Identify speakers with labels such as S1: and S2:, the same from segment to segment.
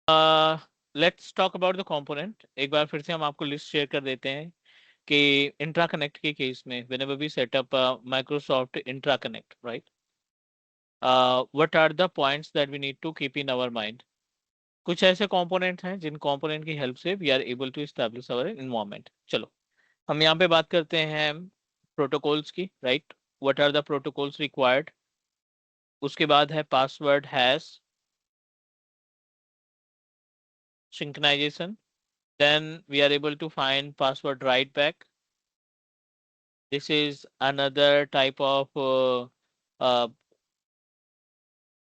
S1: Let's talk about the component. एक बार फिर से हम आपको लिस्ट शेयर कर देते हैं कि इंट्राकनेक्ट के केस में whenever we set up Microsoft Entra Connect, right, what are the points that we need to keep in our mind? कुछ ऐसे कंपोनेंट हैं जिन कंपोनेंट की हेल्प से we are able to establish our environment. चलो हम यहाँ पे बात करते हैं प्रोटोकॉल्स की, right. What are the protocols required. उसके बाद है password hash synchronization. Then we are able to find password write back. This is another type of uh,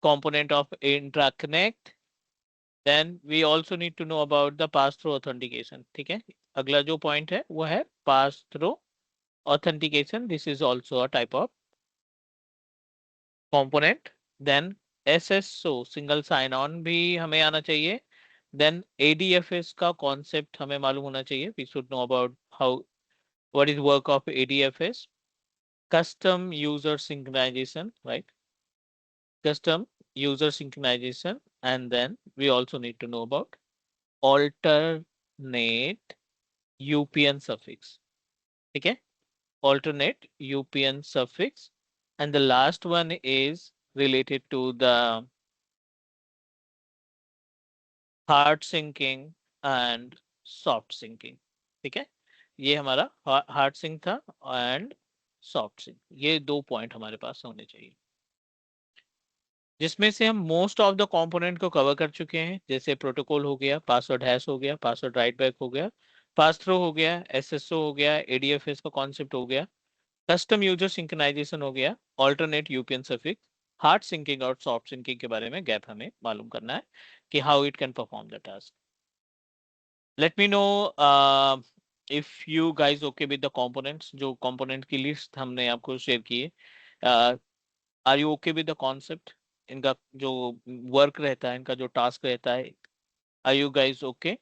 S1: component of intraconnect. Then we also need to know about the pass-through authentication. ठीक है, अगला जो point है वो है pass-through authentication. This is also a type of component. Then SSO single sign on भी हमें आना चाहिए. Then ADFS का concept हमें मालूम होना चाहिए. We should know about how what is work of ADFS. Custom user synchronization, right? Custom user synchronization. And then we also need to know about alternate UPN suffix. Okay, alternate UPN suffix. And the last one is related to the hard syncing and soft syncing. ठीक है, ये हमारा hard sink था and soft sink, ये दो point हमारे पास होने चाहिए, जिसमें से हम मोस्ट ऑफ द कंपोनेंट को कवर कर चुके हैं। जैसे प्रोटोकॉल हो गया, पासवर्ड हैश हो गया, पासवर्ड राइट बैक हो गया, पास थ्रू हो गया, एसएसओ हो गया, एडीएफएस का कॉन्सेप्ट हो गया, कस्टम यूजर सिंक्रोनाइजेशन हो गया, alternate UPN suffix, hard syncing और सॉफ्ट सिंकिंग के बारे में गैप हमें मालूम करना है कि how it can perform the task. Let me know if you guys okay with the components. जो कंपोनेंट की लिस्ट हमने आपको शेयर की है, are you okay with the concept? इनका जो वर्क रहता है, इनका जो टास्क रहता है, are you guys okay?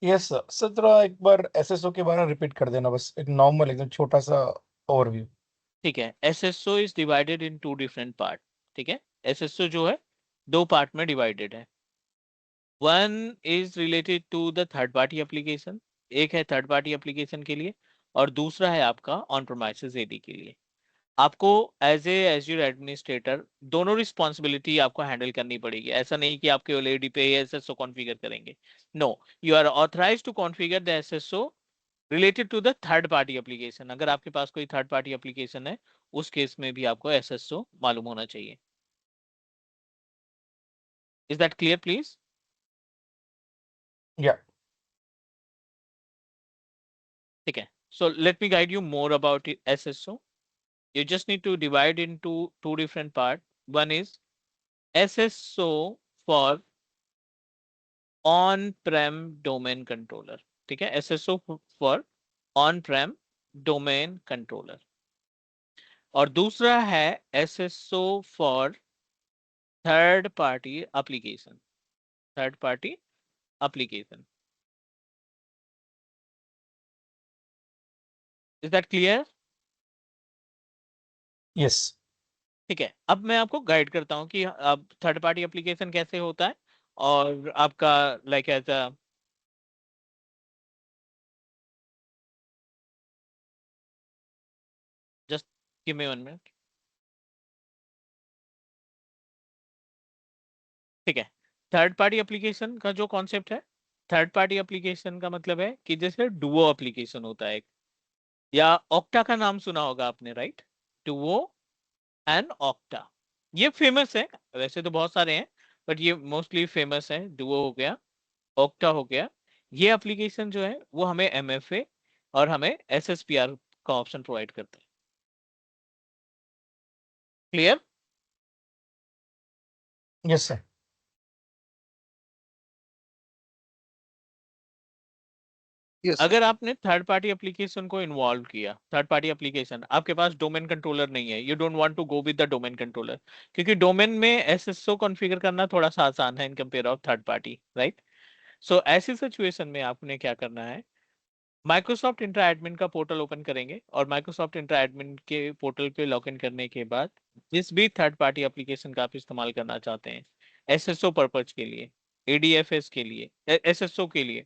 S2: Yes sir. Sir थोड़ा एक बार एसएसओ के बारे में रिपीट कर देना, बस एक नॉर्मल एकदम छोटा सा ओवरव्यू।
S1: ठीक है, SSO is divided in two different part. ठीक है, एसएसओ जो है दो पार्ट में डिवाइडेड है। One is related to the third party application, एक है थर्ड पार्टी एप्लीकेशन के लिए, और दूसरा है आपका ऑन प्रोमाइसेस एडी के लिए। आपको एज ए एज्यूर एडमिनिस्ट्रेटर दोनों रिस्पॉन्सिबिलिटी आपको हैंडल करनी पड़ेगी। ऐसा नहीं कि आप केवल एडी पे एसएसओ कॉन्फ़िगर करेंगे। No, you are authorized to configure the SSO related to the third party application. अगर आपके पास कोई थर्ड पार्टी एप्लीकेशन है, उस केस में भी आपको एसएसओ मालूम होना चाहिए। Is that clear please?
S2: या
S1: ठीक है, so let me guide you more about SSO. You just need to divide into two different parts. One is SSO for on-prem domain controller. ठीक है, SSO for on-prem domain controller, और दूसरा है SSO for third party application. Third party application. Is that clear?
S2: Yes.
S1: ठीक है, अब मैं आपको गाइड करता हूँ कि अब थर्ड पार्टी एप्लीकेशन कैसे होता है और आपका like as a just give me 1 minute. ठीक है, थर्ड पार्टी एप्लीकेशन का जो कॉन्सेप्ट है, थर्ड पार्टी एप्लीकेशन का मतलब है कि जैसे डुओ एप्लीकेशन होता है, या ऑक्टा का नाम सुना होगा आपने, राइट? डुओ एंड ऑक्टा, ये फेमस है। वैसे तो बहुत सारे हैं, बट ये मोस्टली फेमस है। डुओ हो गया, ऑक्टा हो गया, ये एप्लीकेशन जो है वो हमें एमएफए और हमें एसएसपीआर का ऑप्शन प्रोवाइड करता है। Clear?
S2: Yes sir.
S3: Yes sir.
S1: अगर आपने थर्ड पार्टी एप्लीकेशन को इन्वॉल्व किया, थर्ड पार्टी एप्लीकेशन, आपके पास डोमेन कंट्रोलर नहीं है, you don't want to go with the domain controller, क्योंकि डोमेन में एसएसओ कॉन्फ़िगर करना थोड़ा सा आसान है in compare of third party, right? So ऐसी सिचुएशन में आपने क्या करना है, माइक्रोसॉफ्ट इंट्रा एडमिन का पोर्टल ओपन करेंगे, और माइक्रोसॉफ्ट इंट्रा एडमिन के पोर्टल पे लॉग इन करने के बाद जिस भी थर्ड पार्टी एप्लीकेशन का आप इस्तेमाल करना चाहते हैं, एसएसओ पर्पज के लिए, एडीएफएस के लिए, एसएसओ के लिए,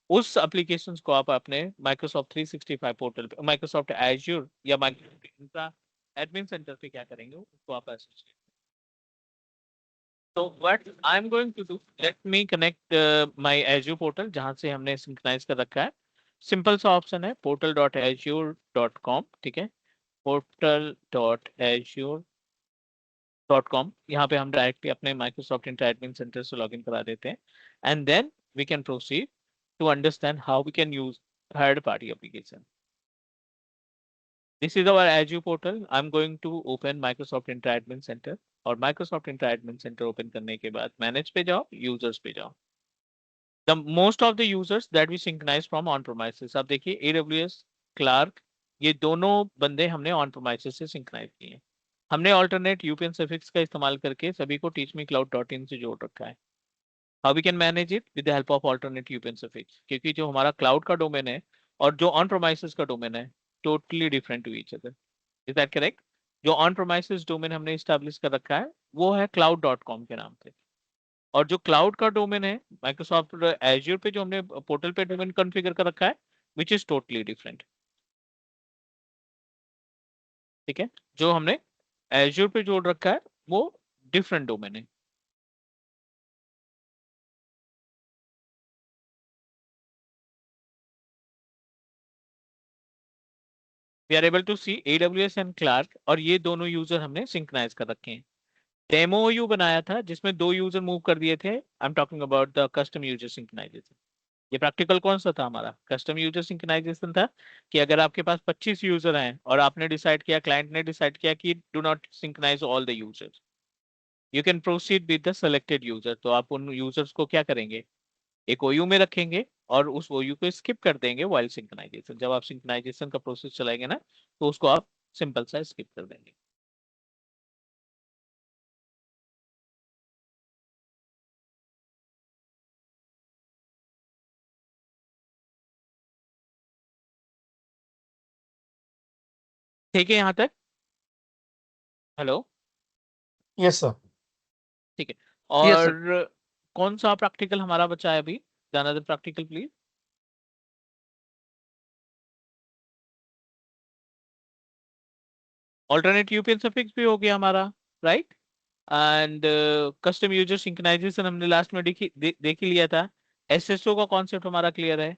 S1: उस एप्लीकेशंस को आप अपने माइक्रोसॉफ्ट 365 पोर्टल पे, माइक्रोसॉफ्ट एज्योर या माइक्रोसॉफ्ट इंफ्रा एडमिन सेंटर पे क्या करेंगे, उसको आप एसोसिएट। तो what I am going to do, let me connect my Azure portal जहां से हमने सिंक्रोनाइज कर रखा है। सिंपल सा ऑप्शन है portal.azure.com, ठीक है, portal.azure.com। यहाँ पे हम डायरेक्टली अपने माइक्रोसॉफ्ट इंटर एडमिन सेंटर से लॉगिन करा देते हैं, and then we can proceed to understand how we can use third party application. This is our Azure portal. I'm going to open Microsoft Inter Admin Center, और Microsoft Inter Admin Center open करने के बाद manage पे जाओ, users पे जाओ। The most of the users that we synchronize from on premises, अब देखिए AWS, Clark, ये दोनों बंदे हमने on premises से synchronize किए हैं। हमने alternate UPN suffix का इस्तेमाल करके सभी को teachmecloud.in से जोड़ रखा है। How we can manage it with the help of alternate UPN suffix, क्योंकि जो हमारा क्लाउड का डोमेन है और जो ऑन प्रोमाइसेस का डोमेन है totally different to each other. Is that correct? जो ऑन प्रोमाइसेस डोमेन हमने स्टैब्लिश कर रखा है वो है cloud.com के नाम पे, और जो क्लाउड का डोमेन है माइक्रोसॉफ्ट एज्योर पे जो हमने पोर्टल पे डोमेन कॉन्फ़िगर कर रखा है, विच इज टोटली डिफरेंट। ठीक है, जो हमने एज्योर पे जोड़ रखा है वो डिफरेंट डोमेन है। We are able to see AWS and Clark, और ये दोनों यूजर हमने सिंक्रोनाइज कर रखे हैं। डेमो यू बनाया था जिसमें 2 यूजर मूव कर दिए थे। I am talking about the custom user synchronization. ये प्रैक्टिकल कौन सा था हमारा? कस्टम यूजर सिंक्रोनाइजेशन था कि अगर आपके पास 25 यूजर हैं और आपने डिसाइड किया, क्लाइंट ने डिसाइड किया कि do not synchronize all the users, you can proceed with the selected user. तो आप उन यूजर्स को क्या करेंगे, एक ओयू में रखेंगे और उस ओयू को स्किप कर देंगे वाइल सिंक्रोनाइजेशन। जब आप सिंक्रोनाइजेशन का प्रोसेस चलाएंगे ना तो उसको आप सिंपल सा स्किप कर देंगे। ठीक है यहाँ तक? हेलो?
S2: Yes sir.
S1: ठीक है।
S3: Yes, sir.
S1: और कौन सा प्रैक्टिकल हमारा बचा है अभी? Another practical please. Alternate UPN suffix भी हो गया हमारा, राइट? एंड कस्टम यूजर सिंक्रोनाइजेशन हमने लास्ट में देख ही लिया था। एसएसओ का कॉन्सेप्ट हमारा क्लियर है।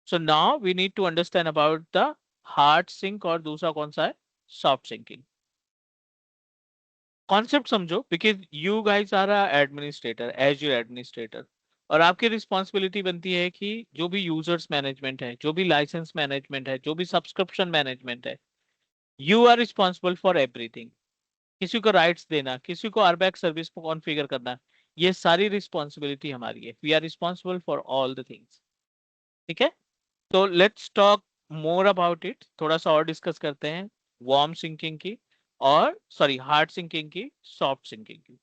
S1: So now we need to understand about the hard sync, और दूसरा कौन सा है? Soft syncing. कॉन्सेप्ट समझो, because you guys are administrator, Azure administrator, और आपकी रिस्पॉन्सिबिलिटी बनती है कि जो भी यूजर्स मैनेजमेंट है, जो भी लाइसेंस मैनेजमेंट है, जो भी सब्सक्रिप्शन मैनेजमेंट है, you are responsible for everything. किसी को राइट्स देना, किसी को आरबैक सर्विस को कॉन्फ़िगर करना, ये सारी रिस्पॉन्सिबिलिटी हमारी है। We are responsible for all the things. ठीक है, तो let's talk more about it, थोड़ा सा और डिस्कस करते हैं वार्म सिंकिंग की, और सॉरी हार्ड सिंकिंग की, सॉफ्ट सिंकिंग की।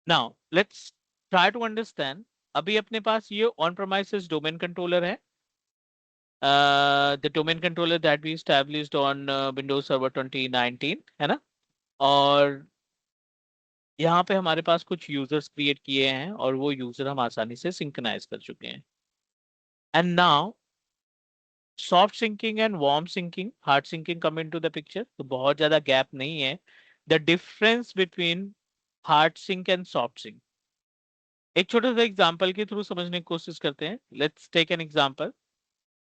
S1: Now let's try to understand. अभी अपने पास ये ऑन प्रेमाइसेस डोमेन कंट्रोलर है, the domain controller that we established on Windows server 2019, है ना? और यहाँ पे हमारे पास कुछ यूजर्स क्रिएट किए हैं और वो यूजर हम आसानी से सिंक्रोनाइज कर चुके हैं। And now soft syncing and warm syncing, hard syncing come into the picture. तो बहुत ज्यादा गैप नहीं है। The difference between hard sync and soft sync, एक छोटा सा एग्जांपल के थ्रू समझने की कोशिश करते हैं। Let's take an example.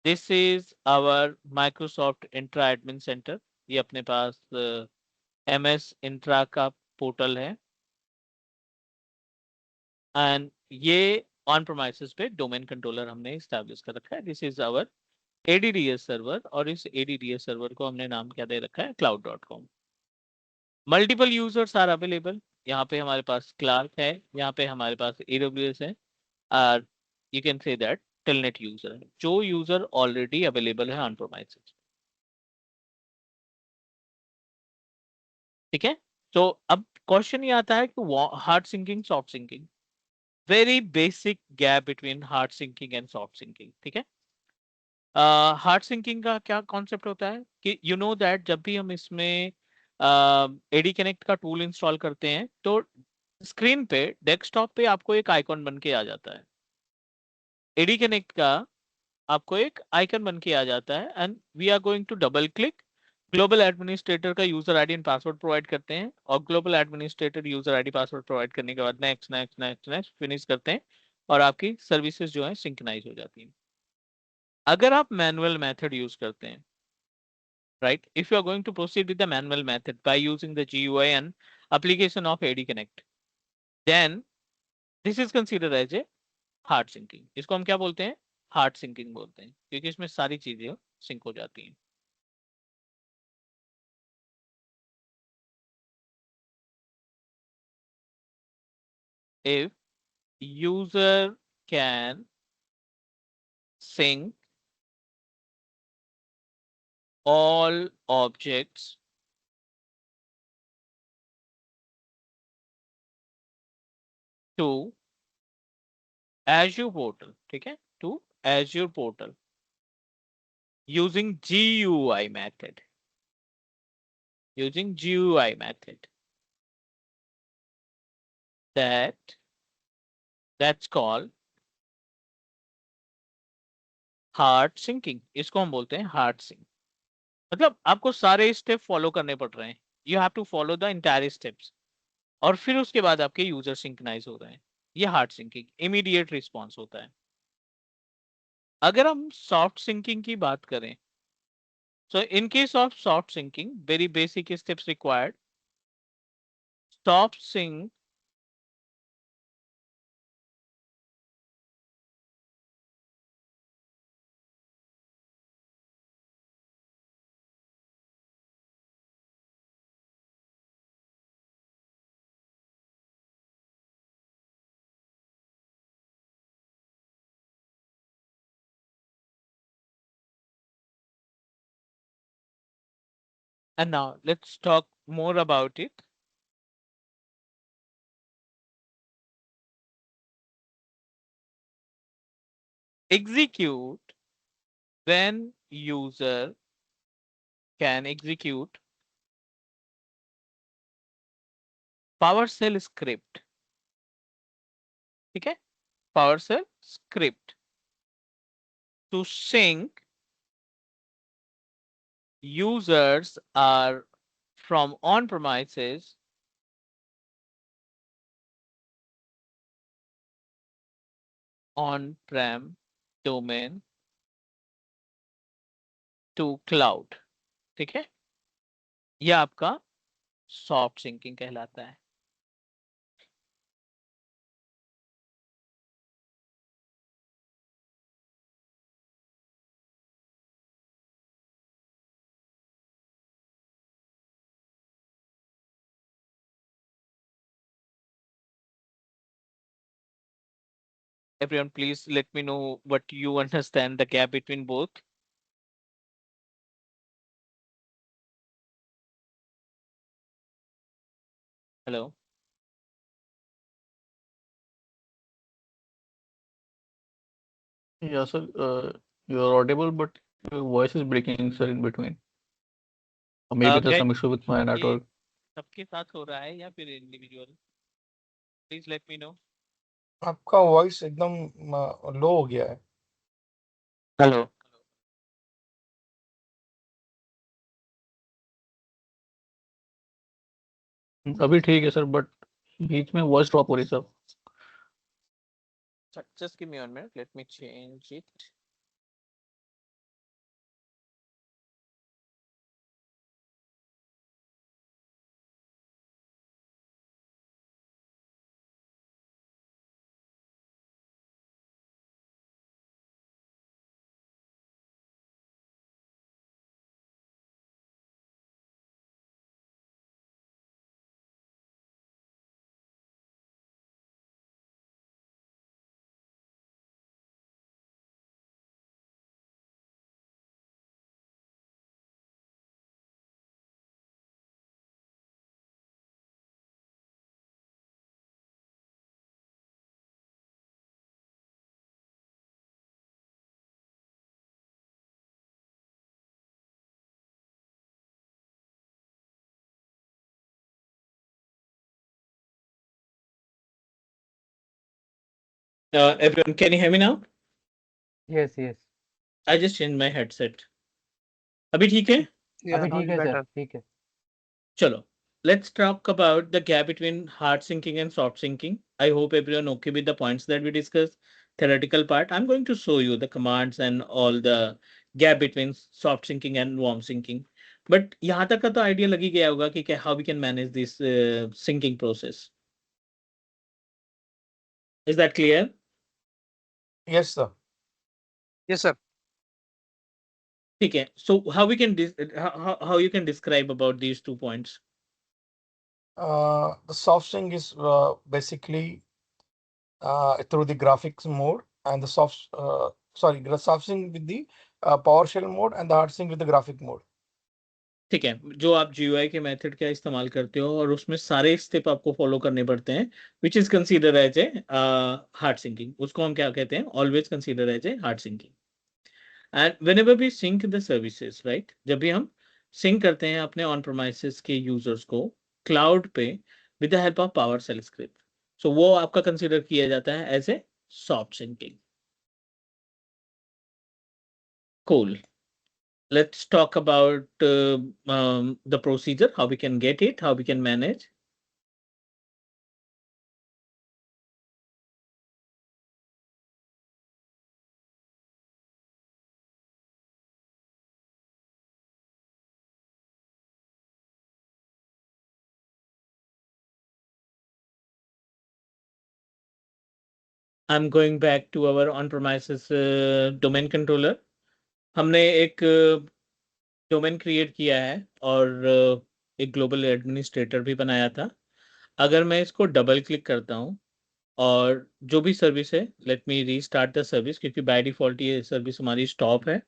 S1: This is our Microsoft Entra admin center. ये अपने पास MS इंट्रा का पोर्टल है, एंड ये ऑन प्रोमाइसेस पे डोमेन कंट्रोलर हमने इस्टेब्लिश कर रखा है। This is our ADDS server, और इस ADDS सर्वर को हमने नाम क्या दे रखा है? cloud.com। Multiple users are available. यहाँ पे हमारे पास क्लार्क है, यहाँ पे हमारे पास AWS है, और you can say that telnet user है, जो यूजर ऑलरेडी अवेलेबल है ऑन प्रोमाइसेस। ठीक है, तो अब क्वेश्चन ये आता है कि hard syncing, soft syncing. Very basic gap between hard syncing and soft syncing, ठीक है। हार्ड सिंकिंग का क्या कॉन्सेप्ट होता है कि यू नो दैट जब भी हम इसमें एडी कनेक्ट का टूल इंस्टॉल करते हैं तो स्क्रीन पे डेस्कटॉप पे आपको एक आइकॉन बन के आ जाता है। एडी कनेक्ट का आपको एक आइकन बन के आ जाता है and we are going to double click. Global administrator का user ID and password provide करते हैं और global administrator user ID password provide करने के बाद next next next next finish करते हैं और आपकी सर्विसेज जो है सिंक्रोनाइज हो जाती हैं। अगर आप मैनुअल मेथड यूज करते हैं, right, if you are going to proceed with the manual method by using the GUI and application of AD Connect, then this is considered as a hard syncing। इसको हम क्या बोलते हैं? Hard sinking बोलते हैं क्योंकि इसमें सारी चीजें सिंक हो जाती हैं। If user can sync all objects to Azure portal, ठीक है, to Azure portal using GUI method, using GUI method, that's called hard syncing. इसको हम बोलते हैं हार्ड सिंक। मतलब आपको सारे स्टेप फॉलो करने पड़ रहे हैं, you have to follow the entire steps और फिर उसके बाद आपके यूजर सिंक्रोनाइज हो रहे हैं। ये हार्ड सिंकिंग इमीडिएट रिस्पॉन्स होता है। अगर हम सॉफ्ट सिंकिंग की बात करें, so in case of soft syncing, very basic steps required। soft sync and now let's talk more about it। execute when user can execute PowerShell script, ठीक है, PowerShell script to sync users are from on-premises on-prem domain to cloud, ठीक है, यह आपका soft sinking कहलाता है। Everyone, please let me know what you understand the gap between both। Hello।
S3: Yeah, sir. You're audible, but your voice is breaking, sir, in between. Or maybe there's
S1: क्या
S3: some issue with my
S1: ये
S3: network.
S1: सबके साथ हो रहा है या फिर individual? Please let me no.
S2: आपका वॉइस एकदम लो हो गया है।
S1: हेलो।
S3: अभी ठीक है सर, बट बीच में वॉइस ड्रॉप हो रही है sir.
S1: Just give me 1 minute, let me change it. Everyone, can you hear me now?
S4: Yes, yes.
S1: I just changed my headset. अभी ठीक है?
S5: Yeah,
S4: अभी
S5: now
S4: ठीक
S5: it's
S4: है सर,
S5: better.
S4: ठीक है.
S1: चलो, let's talk about the gap between hard syncing and soft syncing. I hope everyone okay with the points that we discussed. Theoretical part, I'm going to show you the commands and all the gap between soft syncing and warm syncing. But यहाँ तक का तो idea लगी गया होगा कि how we can manage this syncing process. Is that clear?
S2: Yes, sir.
S5: Yes, sir.
S1: ठीक है. So how we can how you can describe about these 2 points?
S2: The soft sync is basically through the graphics mode, and the soft sync with the PowerShell mode, and the hard sync with the graphic mode.
S1: ठीक है, जो आप GUI के method का इस्तेमाल करते हो और उसमें सारे स्टेप आपको फॉलो करने पड़ते हैं, which is consider as a hard syncing. उसको हम क्या कहते हैं? Always consider as a hard syncing. And whenever we sync the services, right, जब भी हम सिंक करते हैं अपने ऑन प्रेमाइसेस के यूजर्स को क्लाउड पे with the help of PowerShell script, so वो आपका कंसीडर किया जाता है as a soft syncing. Cool. Let's talk about the procedure, how we can get it, how we can manage. I'm going back to our on-premises domain controller. हमने एक domain create किया है और एक ग्लोबल एडमिनिस्ट्रेटर भी बनाया था. अगर मैं इसको डबल क्लिक करता हूँ और जो भी सर्विस है, let me restart the service, क्योंकि बाय डिफॉल्ट ये सर्विस हमारी स्टॉप है.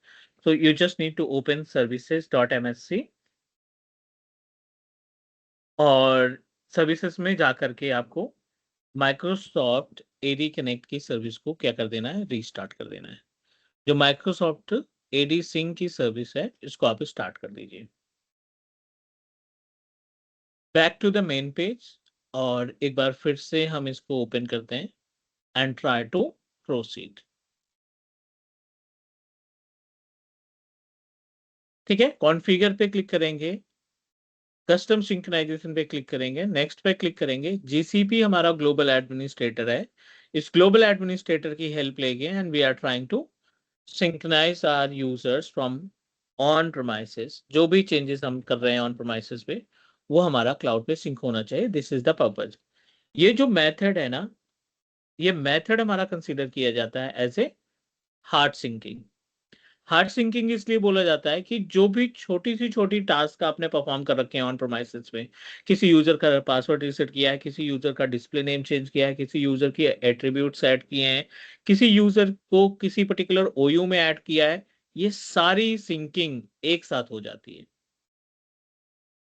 S1: So you just need to open services.msc और सर्विसेज में जा करके आपको माइक्रोसॉफ्ट एडी कनेक्ट की सर्विस को क्या कर देना है? रीस्टार्ट कर देना है. जो माइक्रोसॉफ्ट एडी सिंक की सर्विस है, इसको आप स्टार्ट कर दीजिए. Back to the main page और एक बार फिर से हम इसको ओपन करते हैं एंड ट्राई टू प्रोसीड. ठीक है, कॉन्फ़िगर पे क्लिक करेंगे, कस्टम सिंक्रोनाइजेशन पे क्लिक करेंगे, नेक्स्ट पे क्लिक करेंगे. जीसीपी हमारा ग्लोबल एडमिनिस्ट्रेटर है. इस ग्लोबल एडमिनिस्ट्रेटर की हेल्प लेंगे and we are trying to synchronize our users from on premises. जो भी चेंजेस हम कर रहे हैं ऑन premises पे, वो हमारा क्लाउड पे सिंक होना चाहिए. This is the purpose. ये जो मेथड है ना, ये मेथड हमारा कंसीडर किया जाता है as a hard syncing. Hard syncing इसलिए बोला जाता है कि जो भी छोटी सी छोटी टास्क आपने परफॉर्म कर रखे हैं ऑन प्रोमाइसेस में, किसी यूजर का पासवर्ड रीसेट किया है, किसी यूजर का डिस्प्ले नेम चेंज किया है, किसी यूजर की एट्रीब्यूट्स ऐड किए हैं, किसी यूजर को किसी पर्टिकुलर OU में ऐड किया है, ये सारी सिंकिंग एक साथ हो जाती है.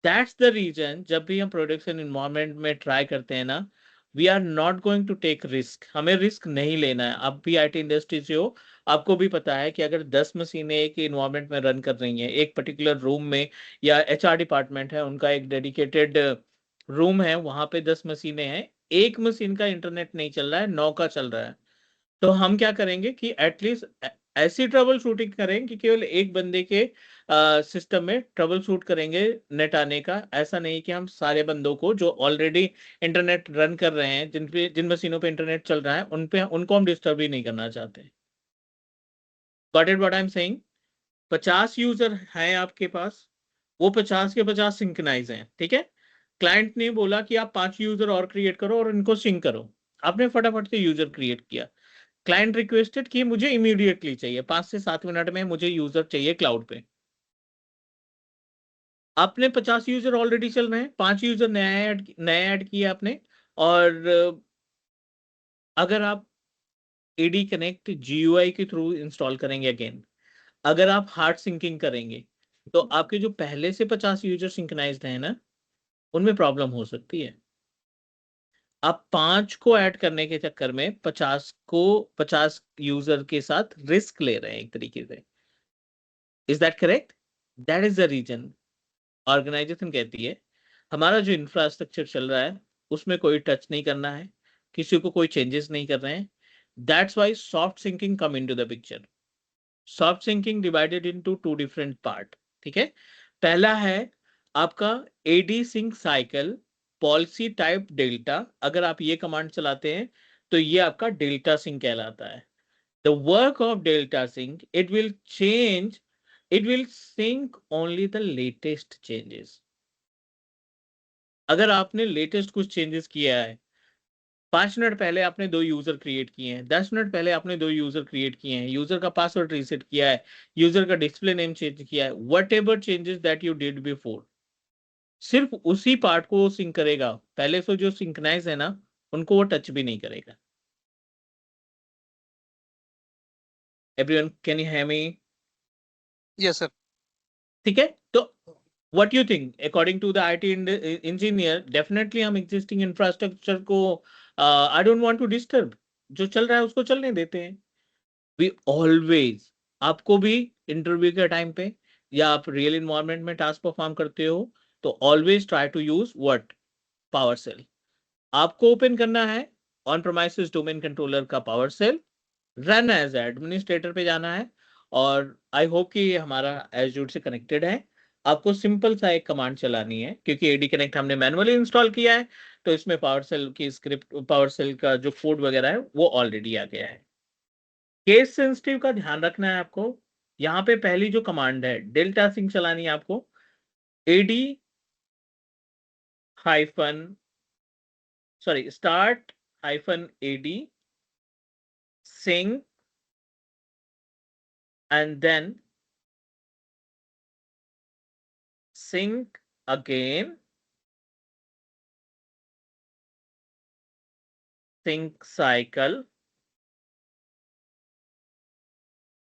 S1: दैट्स द रीजन जब भी हम प्रोडक्शन इन्वायरमेंट में ट्राई करते हैं ना, we are not going to take risk. हमें रिस्क नहीं लेना है. आप भी IT इंडस्ट्री से हो, आपको भी पता है कि अगर 10 मशीनें एक इन्वायरमेंट में रन कर रही हैं, एक पर्टिकुलर रूम में, या HR डिपार्टमेंट है, उनका एक डेडिकेटेड रूम है, वहां पे 10 मशीनें हैं, एक मशीन का इंटरनेट नहीं चल रहा है, 9 का चल रहा है, तो हम क्या करेंगे कि एटलीस्ट ऐसी ट्रबल शूटिंग करें कि केवल एक बंदे के सिस्टम में ट्रबल शूट करेंगे नेट आने का. ऐसा नहीं कि हम सारे बंदों को जो ऑलरेडी इंटरनेट रन कर रहे हैं, जिन मशीनों पे इंटरनेट चल रहा है, उनको हम डिस्टर्ब ही नहीं करना चाहते. Got it what I am saying? 50 user हैं आपके पास, वो 50 के 50 सिंक्रोनाइज हैं. ठीक है, क्लाइंट ने बोला कि आप 5 यूजर और क्रिएट करो और इनको सिंक करो. आपने फटाफट से यूजर क्रिएट किया. क्लाइंट रिक्वेस्टेड कि मुझे इमीडिएटली चाहिए, 5 से 7 मिनट में मुझे यूजर चाहिए क्लाउड पे. आपने 50 यूजर ऑलरेडी चल रहे हैं, 5 यूजर नए ऐड किए आपने. और अगर आप एडी कनेक्ट GUI के थ्रू इंस्टॉल करेंगे अगेन, अगर आप हार्ड सिंकिंग करेंगे, तो आपके जो पहले से 50 यूजर सिंक्रोनाइज्ड हैं ना, उनमें प्रॉब्लम हो सकती है. आप 5 को ऐड करने के चक्कर में 50 यूजर के साथ रिस्क ले रहे हैं एक तरीके से. Is that correct? That is the reason organisation कहती है हमारा जो इंफ्रास्ट्रक्चर चल रहा है उसमें कोई टच नहीं करना है, किसी को कोई चेंजेस नहीं कर रहे हैं. That's why soft syncing come into the picture. Soft syncing divided into two different part. ठीक है, पहला है आपका AD sync cycle policy type delta. अगर आप ये कमांड चलाते हैं तो ये आपका delta sync कहलाता है. The work of delta sync, it will sync only the latest changes. अगर आपने लेटेस्ट कुछ चेंजेस किया है, 5 मिनट पहले आपने 2 यूजर क्रिएट किए हैं, 10 मिनट पहले आपने 2 यूजर क्रिएट किए हैं, यूजर का पासवर्ड रीसेट किया है, यूजर का डिस्प्ले नेम चेंज किया है, whatever changes that you did before, सिर्फ उसी पार्ट को सिंक करेगा. पहले से जो सिंक्राइज है ना, उनको वो टच भी नहीं करेगा. Everyone, can you hear me?
S5: Yes, sir.
S1: ठीक है, तो what you think according to the IT engineer, definitely हम existing infrastructure को I don't want to disturb. जो चल रहा है उसको चलने देते हैं. We always, आपको भी इंटरव्यू के टाइम पे या आप रियल इन्वायरमेंट में टास्क परफॉर्म करते हो तो always try to use what, PowerShell. आपको ओपन करना है ऑन प्रेमाइसेस डोमेन कंट्रोलर का PowerShell, run as administrator पे जाना है, और आई होप कि ये हमारा एज्यूर से कनेक्टेड है. आपको सिंपल सा एक कमांड चलानी है, क्योंकि एडी कनेक्ट हमने मैनुअली इंस्टॉल किया है, तो इसमें पावर सेल की स्क्रिप्ट, पावर सेल का जो कोड वगैरह है वो ऑलरेडी आ गया है. केस सेंसिटिव का ध्यान रखना है आपको. यहाँ पे पहली जो कमांड है डेल्टा सिंक चलानी है आपको. AD hyphen start hyphen AD sync and then sync again, sync cycle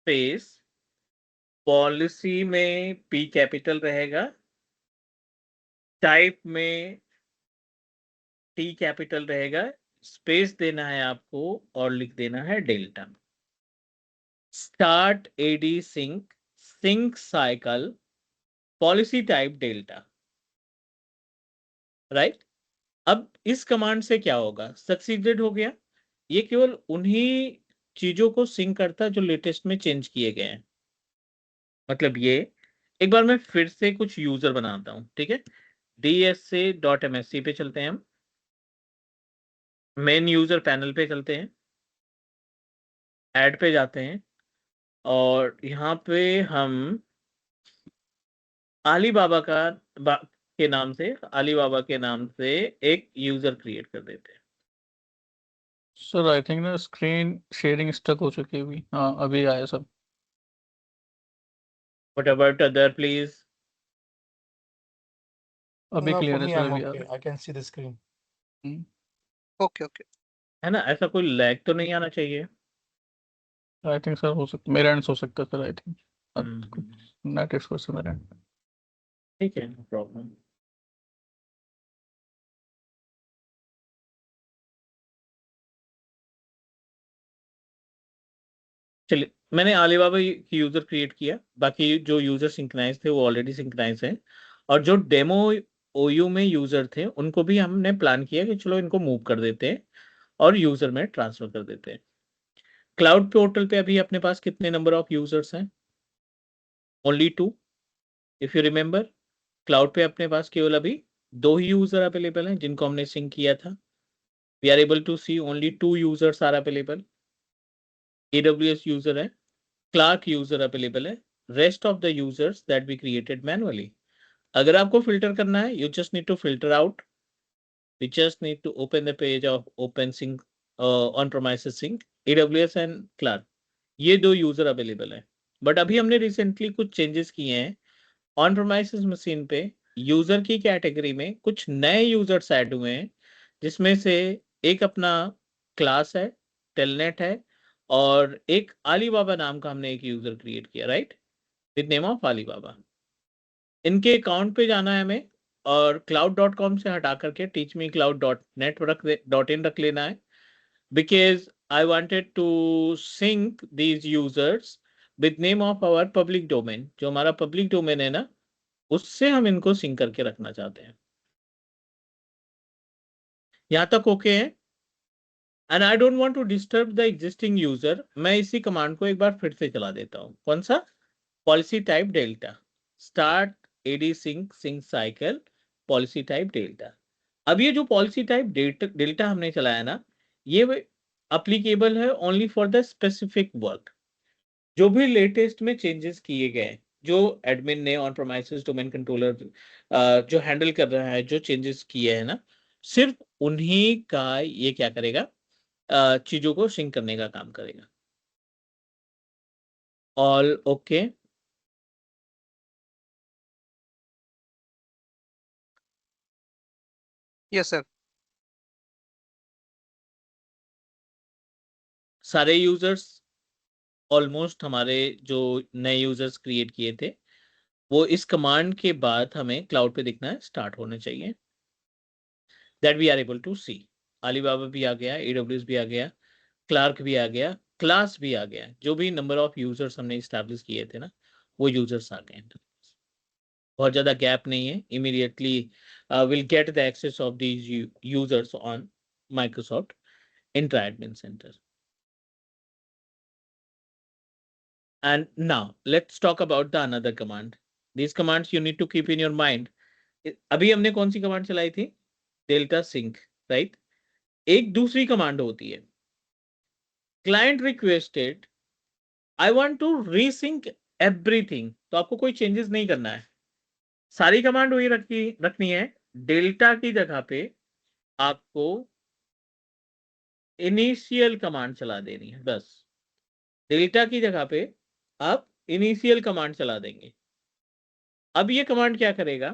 S1: space, policy में P कैपिटल रहेगा, टाइप में T कैपिटल रहेगा, स्पेस देना है आपको और लिख देना है delta. Start AD sync cycle policy type delta. Right, अब इस कमांड से क्या होगा, सक्सीडेड हो गया. ये केवल उन्हीं चीजों को सिंक करता है जो लेटेस्ट में चेंज किए गए हैं. मतलब ये, एक बार मैं फिर से कुछ यूजर बनाता हूं. ठीक है, DSA.MSC पे चलते हैं, हम मेन यूजर पैनल पे चलते हैं, ऐड पे जाते हैं, और यहाँ पे हम अलीबाबा के नाम से एक यूजर क्रिएट कर देते हैं.
S3: सर आई थिंक ना स्क्रीन शेयरिंग स्टक हो चुकी है अभी. हाँ अभी आया सब.
S1: What about other, please?
S3: अभी
S2: No,
S3: क्लियर
S2: for
S3: है
S2: me,
S3: सर.
S2: I'm
S3: अभी आ
S2: okay. I can see the screen.
S5: Okay, okay.
S1: है ना, ऐसा कोई लैग तो नहीं आना चाहिए.
S3: आई थिंक सर हो सकता, मेरा एंड हो सकता है sir. I think
S1: hmm,
S3: net issue से मेरा end.
S1: ठीक है, नो प्रॉब्लम. चलिए, मैंने अलीबाबा की यूजर क्रिएट किया, बाकी जो यूजर सिंक्राइज थे वो ऑलरेडी सिंक्राइज हैं, और जो डेमो ओयू में यूजर थे उनको भी हमने प्लान किया कि चलो इनको मूव कर देते हैं और यूजर में ट्रांसफर कर देते हैं. क्लाउड पोर्टल पे अभी अपने पास कितने नंबर ऑफ यूजर्स हैं? Only 2. If you remember, cloud पे अपने पास केवल अभी 2 ही यूजर अवेलेबल हैं जिनको हमने सिंक किया था. We are able to see only 2 users are available. AWS user है, क्लार्क यूजर अवेलेबल है, rest of the users that we created manually. अगर आपको फिल्टर करना है, you just need to filter out. We just need to open the page of OpenSync on premises sync, AWS and Clark. ये 2 user available है. But अभी हमने recently कुछ changes किए हैं. ऑन प्रेमाइसेस मशीन पे यूजर की कैटेगरी में कुछ नए यूजर्स ऐड हुए हैं, जिसमें से एक अपना क्लास है, टेलनेट है, और एक अलीबाबा नाम का हमने एक यूजर क्रिएट किया, right, with name of Alibaba. इनके अकाउंट पे जाना है हमें, और cloud.com से हटा करके teachmecloud.net .in रख लेना है, because I wanted to sync these users with name of our public domain. जो हमारा पब्लिक डोमेन है ना, उससे हम इनको सिंक करके रखना चाहते हैं. यहां तक ओके है? And I don't want to disturb the existing user, मैं इसी कमांड को एक बार फिर से चला देता हूँ। कौन सा? Policy type delta, start AD sync sync cycle policy type delta. अब ये जो पॉलिसी टाइप डेल्टा हमने चलाया ना, ये अप्लीकेबल है only for the specific work. जो भी लेटेस्ट में चेंजेस किए गए, जो एडमिन ने ऑन प्रोमाइसेस डोमेन कंट्रोलर जो हैंडल कर रहा है, जो चेंजेस किए हैं ना, सिर्फ उन्हीं का ये क्या करेगा, चीजों को सिंक करने का काम करेगा। All okay?
S5: Yes, sir.
S1: सारे यूजर्स, ऑलमोस्ट हमारे जो नए यूजर्स क्रिएट किए थे, वो इस कमांड के बाद हमें क्लाउड पे दिखना है स्टार्ट होने चाहिए। That we are able to see. Alibaba भी आ गया, AWS भी आ गया, क्लार्क भी आ गया, क्लास भी आ गया। जो भी नंबर ऑफ यूजर्स हमने स्टैब्लिश किए थे ना, वो यूजर्स आ गए। बहुत ज्यादा गैप नहीं है। Immediately will get the access of these users on Microsoft Entra admin center. And now let's talk about the another command. These commands you need to keep in your mind. अभी हमने कौन सी command चलाई थी? Delta sync, right? एक दूसरी command होती है, client requested I want to resync everything. तो आपको कोई चेंजेस नहीं करना है, सारी कमांड वही रखनी है। डेल्टा की जगह पे आपको इनिशियल कमांड चला देनी है, बस। डेल्टा की जगह पे आप इनिशियल कमांड चला देंगे। अब ये कमांड क्या करेगा?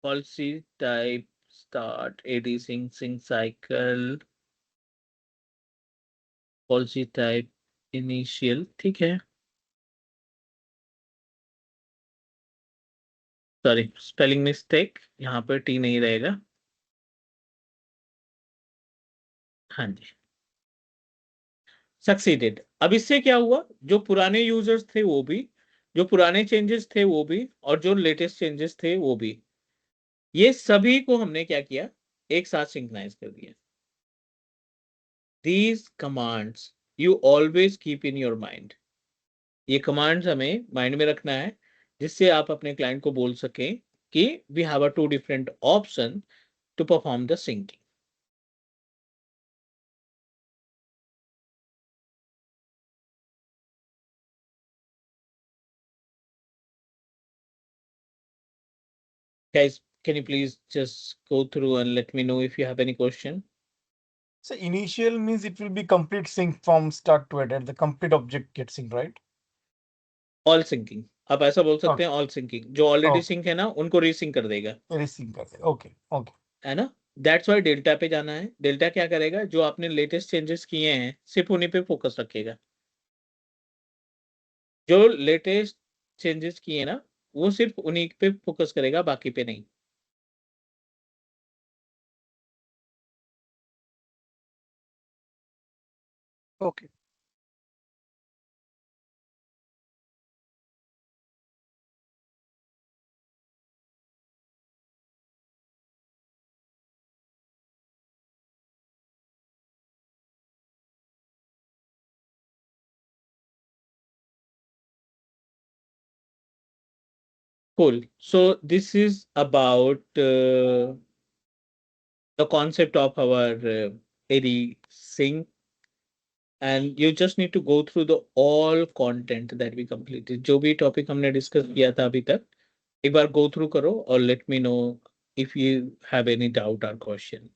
S1: Policy type start AD sync sync cycle policy type initial, ठीक है। सॉरी, स्पेलिंग मिस्टेक, यहाँ पर टी नहीं रहेगा। हाँ जी, सक्सीडेड। अब इससे क्या हुआ? जो पुराने यूजर्स थे वो भी, जो पुराने चेंजेस थे वो भी, और जो लेटेस्ट चेंजेस थे वो भी, ये सभी को हमने क्या किया? एक साथ सिंक्रोनाइज कर दिया। These commands you always keep in your mind. ये कमांड्स हमें माइंड में रखना है, जिससे आप अपने क्लाइंट को बोल सकें कि we have a two different option to perform the syncing. Guys, can you please just go through and let me know if you have any question?
S2: So initial means it will be complete sync from start to end, and the complete object gets synced, right?
S1: All syncing, आप ऐसा बोल सकते
S2: Okay.
S1: हैं। All syncing, जो already
S2: Okay.
S1: Sync है ना, उनको resync कर देगा,
S2: Resync कर दे. Okay. Okay.
S1: है ना? दैट्स वाई डेल्टा पे जाना है। डेल्टा क्या करेगा? जो आपने लेटेस्ट चेंजेस किए हैं, सिर्फ उन्हीं पे फोकस रखेगा। जो लेटेस्ट चेंजेस किए ना, वो सिर्फ उन्हीं पे फोकस करेगा, बाकी पे नहीं।
S5: Okay.
S1: Cool. So this is about the concept of our AD sync, and you just need to go through the all content that we completed. जो भी topic हमने discuss किया था अभी तक, एक बार go through करो और let me know if you have any doubt or question.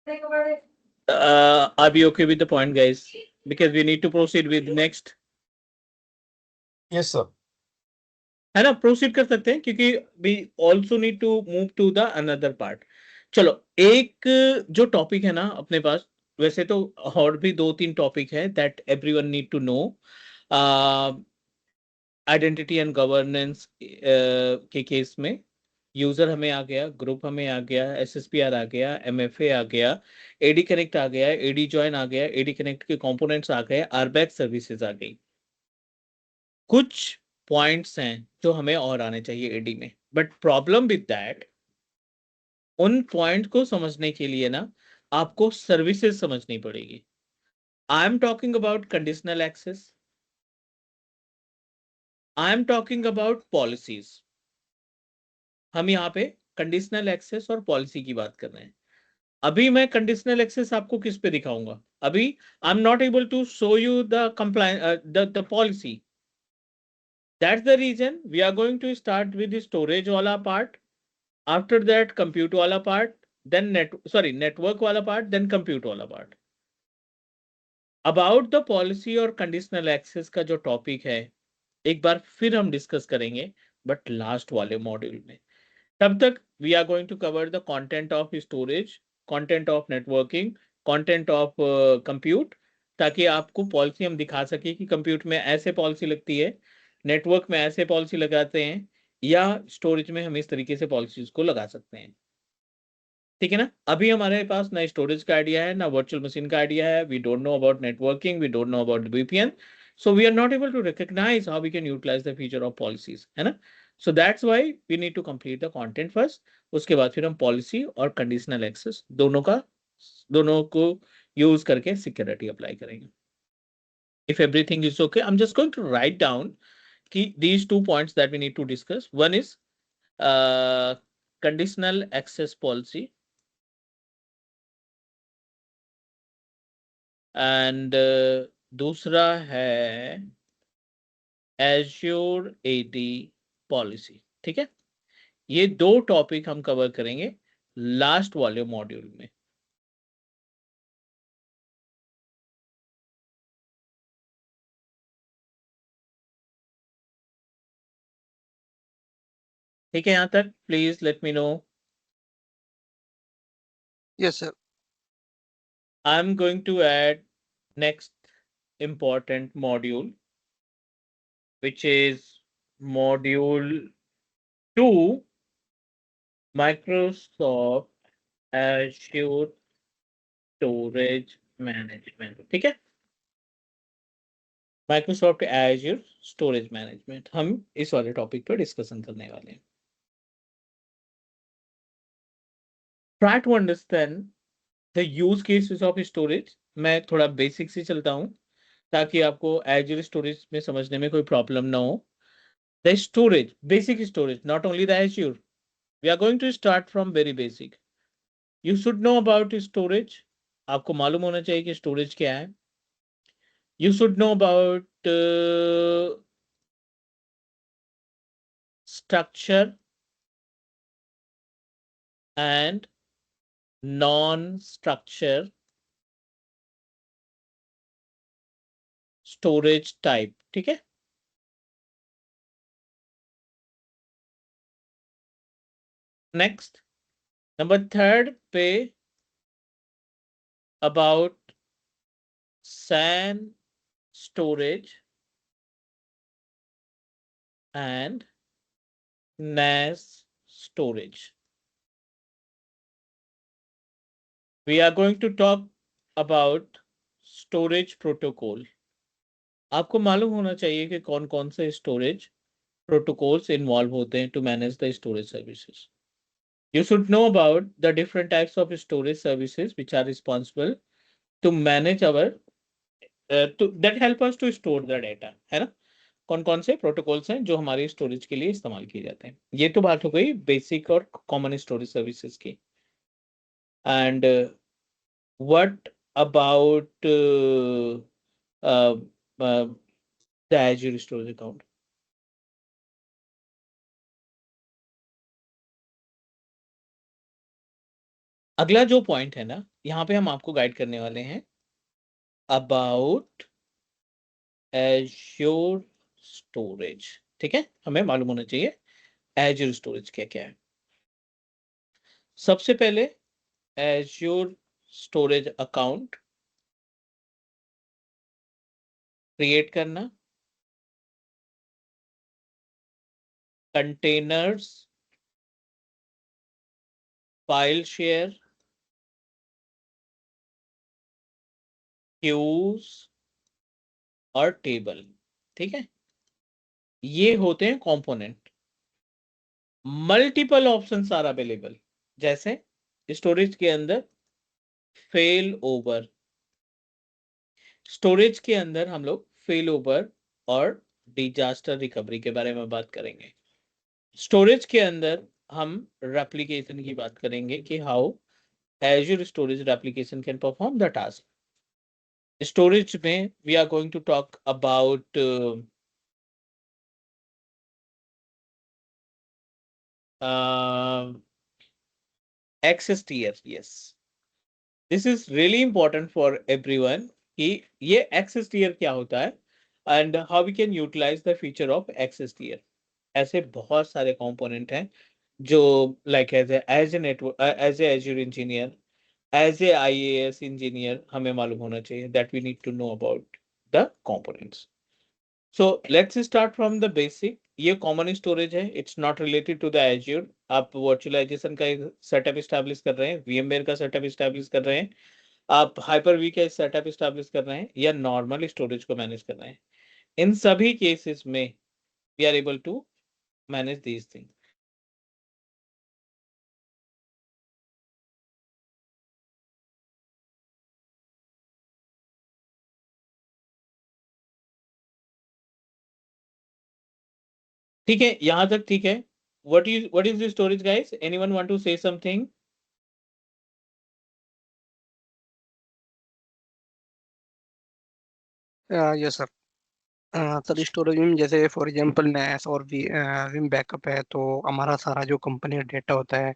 S1: Are we okay with the point, guys? Because we need to proceed with next.
S2: Yes, sir.
S1: है ना, प्रोसीड कर सकते हैं क्योंकि we also need to move to the another part. चलो, एक जो topic है ना अपने पास, वैसे तो और भी 2-3 टॉपिक है that everyone need to know. Identity and governance के केस में यूजर हमें आ गया, ग्रुप हमें आ गया, एसएसपीआर आ गया, एमएफए आ गया, एडी कनेक्ट आ गया, एडी जॉइन आ गया, एडी कनेक्ट के कंपोनेंट्स आ गए, आरबैक सर्विसेज आ गई. कुछ पॉइंट्स हैं जो हमें और आने चाहिए एडी में, बट प्रॉब्लम विद दैट, उन पॉइंट को समझने के लिए ना आपको सर्विसेज समझनी पड़ेगी. I am talking about conditional access, I am talking about policies. हम यहाँ पे कंडीशनल एक्सेस और पॉलिसी की बात कर रहे हैं. अभी मैं कंडीशनल एक्सेस आपको किस पे दिखाऊंगा? अभी I am not able to show you the compliance the policy. That's the reason we are going to start with the storage wala part. After that, compute wala part. Then network wala part. Then compute wala part. About the policy और conditional access का जो topic है, एक बार फिर हम discuss करेंगे, but last वाले module में. तब तक we are going to cover the content of storage, content of networking, content of compute, ताकि आपको पॉलिसी हम दिखा सके कि कंप्यूट में ऐसे पॉलिसी लगती है, नेटवर्क में ऐसे पॉलिसी लगाते हैं, या स्टोरेज में हम इस तरीके से पॉलिसीज को लगा सकते हैं. ठीक है ना? अभी हमारे पास ना स्टोरेज का आइडिया है, ना वर्चुअल मशीन का आइडिया है. We don't know about networking, we don't know about VPN, so we are not able to recognize how we can utilize the feature of policies, है ना? So that's why we need to complete the content first. उसके बाद फिर हम policy और conditional access दोनों को use करके सिक्योरिटी अप्लाई करेंगे. If everything is okay, I'm just going to write down these 2 points that we need to discuss. One is conditional access policy, and दूसरा है Azure AD पॉलिसी. ठीक है, ये 2 topic हम कवर करेंगे last वाले module में. ठीक है, यहां तक please let me no.
S5: Yes, sir.
S1: I'm going to add next important module, which is module 2, Microsoft Azure Storage Management. ठीक है, Microsoft Azure Storage Management हम इस वाले टॉपिक पर डिस्कशन करने वाले हैं. Try to understand the use cases of storage. मैं थोड़ा बेसिक से चलता हूं ताकि आपको Azure स्टोरेज में समझने में कोई प्रॉब्लम ना हो. The storage, basic storage, not only the Azure. We are going to start from very basic. You should know about storage. आपको मालूम होना चाहिए कि स्टोरेज क्या है. You should know about structure and non-structure storage type. ठीक है, next number 3 पे about SAN storage and NAS storage. We are going to talk about storage protocol. आपको मालूम होना चाहिए कि कौन कौन से स्टोरेज प्रोटोकॉल्स इन्वॉल्व होते हैं to manage the storage services. You should know about the different types of storage services which are responsible to manage our that help us to store the data, है ना? कौन कौन से protocols हैं जो हमारे स्टोरेज के लिए इस्तेमाल किए जाते हैं. ये तो बात हो गई बेसिक और कॉमन स्टोरेज सर्विसेज की. And what about the Azure storage account? अगला जो पॉइंट है ना, यहाँ पे हम आपको गाइड करने वाले हैं अबाउट एज्योर स्टोरेज। ठीक है, हमें मालूम होना चाहिए एज्योर स्टोरेज क्या क्या है। सबसे पहले एज्योर स्टोरेज अकाउंट क्रिएट करना, कंटेनर्स, फाइल शेयर, क्यूज और टेबल। ठीक है, ये होते हैं component. Multiple options are available, जैसे स्टोरेज के अंदर फेल ओवर, स्टोरेज के अंदर हम लोग फेल ओवर और डिजास्टर रिकवरी के बारे में बात करेंगे। स्टोरेज के अंदर हम रेप्लिकेशन की बात करेंगे कि how Azure storage replication can perform the task. Storage में we are going to talk about access tier. Yes, this is really important for everyone कि ये एक्सेस टियर क्या होता है and how we can utilize the feature of access tier. ऐसे बहुत सारे component हैं जो like as a network, as a Azure engineer, as a IAS engineer हमें मालूम होना चाहिए that we need to know about the components. So let's start from the basic. ये कॉमन स्टोरेज है, it's not related to the Azure. आप virtualisation का setup establish कर रहे हैं, VMware का सेटअप स्टैब्लिश कर रहे हैं, आप Hyper-V का सेटअप स्टैब्लिश कर रहे हैं, या नॉर्मल स्टोरेज को मैनेज कर रहे हैं, इन सभी केसेस में we are able to manage these things. ठीक है, यहां तक ठीक है। what is the storage guys? Anyone want to say something?
S5: Yes sir. Sir storage में जैसे फॉर एग्जांपल नैस और विम बैकअप है, तो हमारा सारा जो कंपनी का डेटा होता है,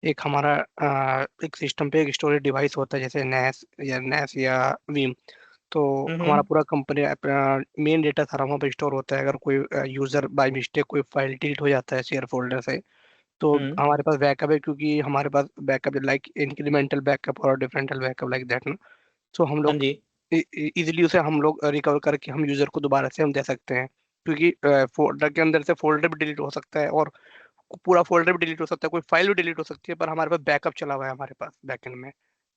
S5: एक हमारा एक सिस्टम पे एक स्टोरेज डिवाइस होता है, जैसे नैस या विम। तो हमारा पूरा कंपनी मेन डेटा सारा वहाँ पे स्टोर होता है। अगर कोई यूजर बाय मिस्टेक कोई फाइल डिलीट हो जाता है शेयर फोल्डर से, तो
S1: हम्म,
S5: हमारे पास बैकअप है, क्योंकि हमारे पास बैकअप लाइक इंक्रीमेंटल बैकअप और डिफरेंशियल बैकअप लाइक दैट ना। तो हम
S1: हाँ
S5: लोग
S1: जी।
S5: इजीली उसे हम लोग रिकवर करके हम यूजर को दोबारा से हम दे सकते हैं, क्योंकि फोल्डर के अंदर से फोल्डर भी डिलीट हो सकता है और पूरा फोल्डर भी डिलीट हो सकता है, कोई फाइल भी डिलीट हो सकती है, पर हमारे पास बैकअप चला हुआ है हमारे पास बैकएंड में,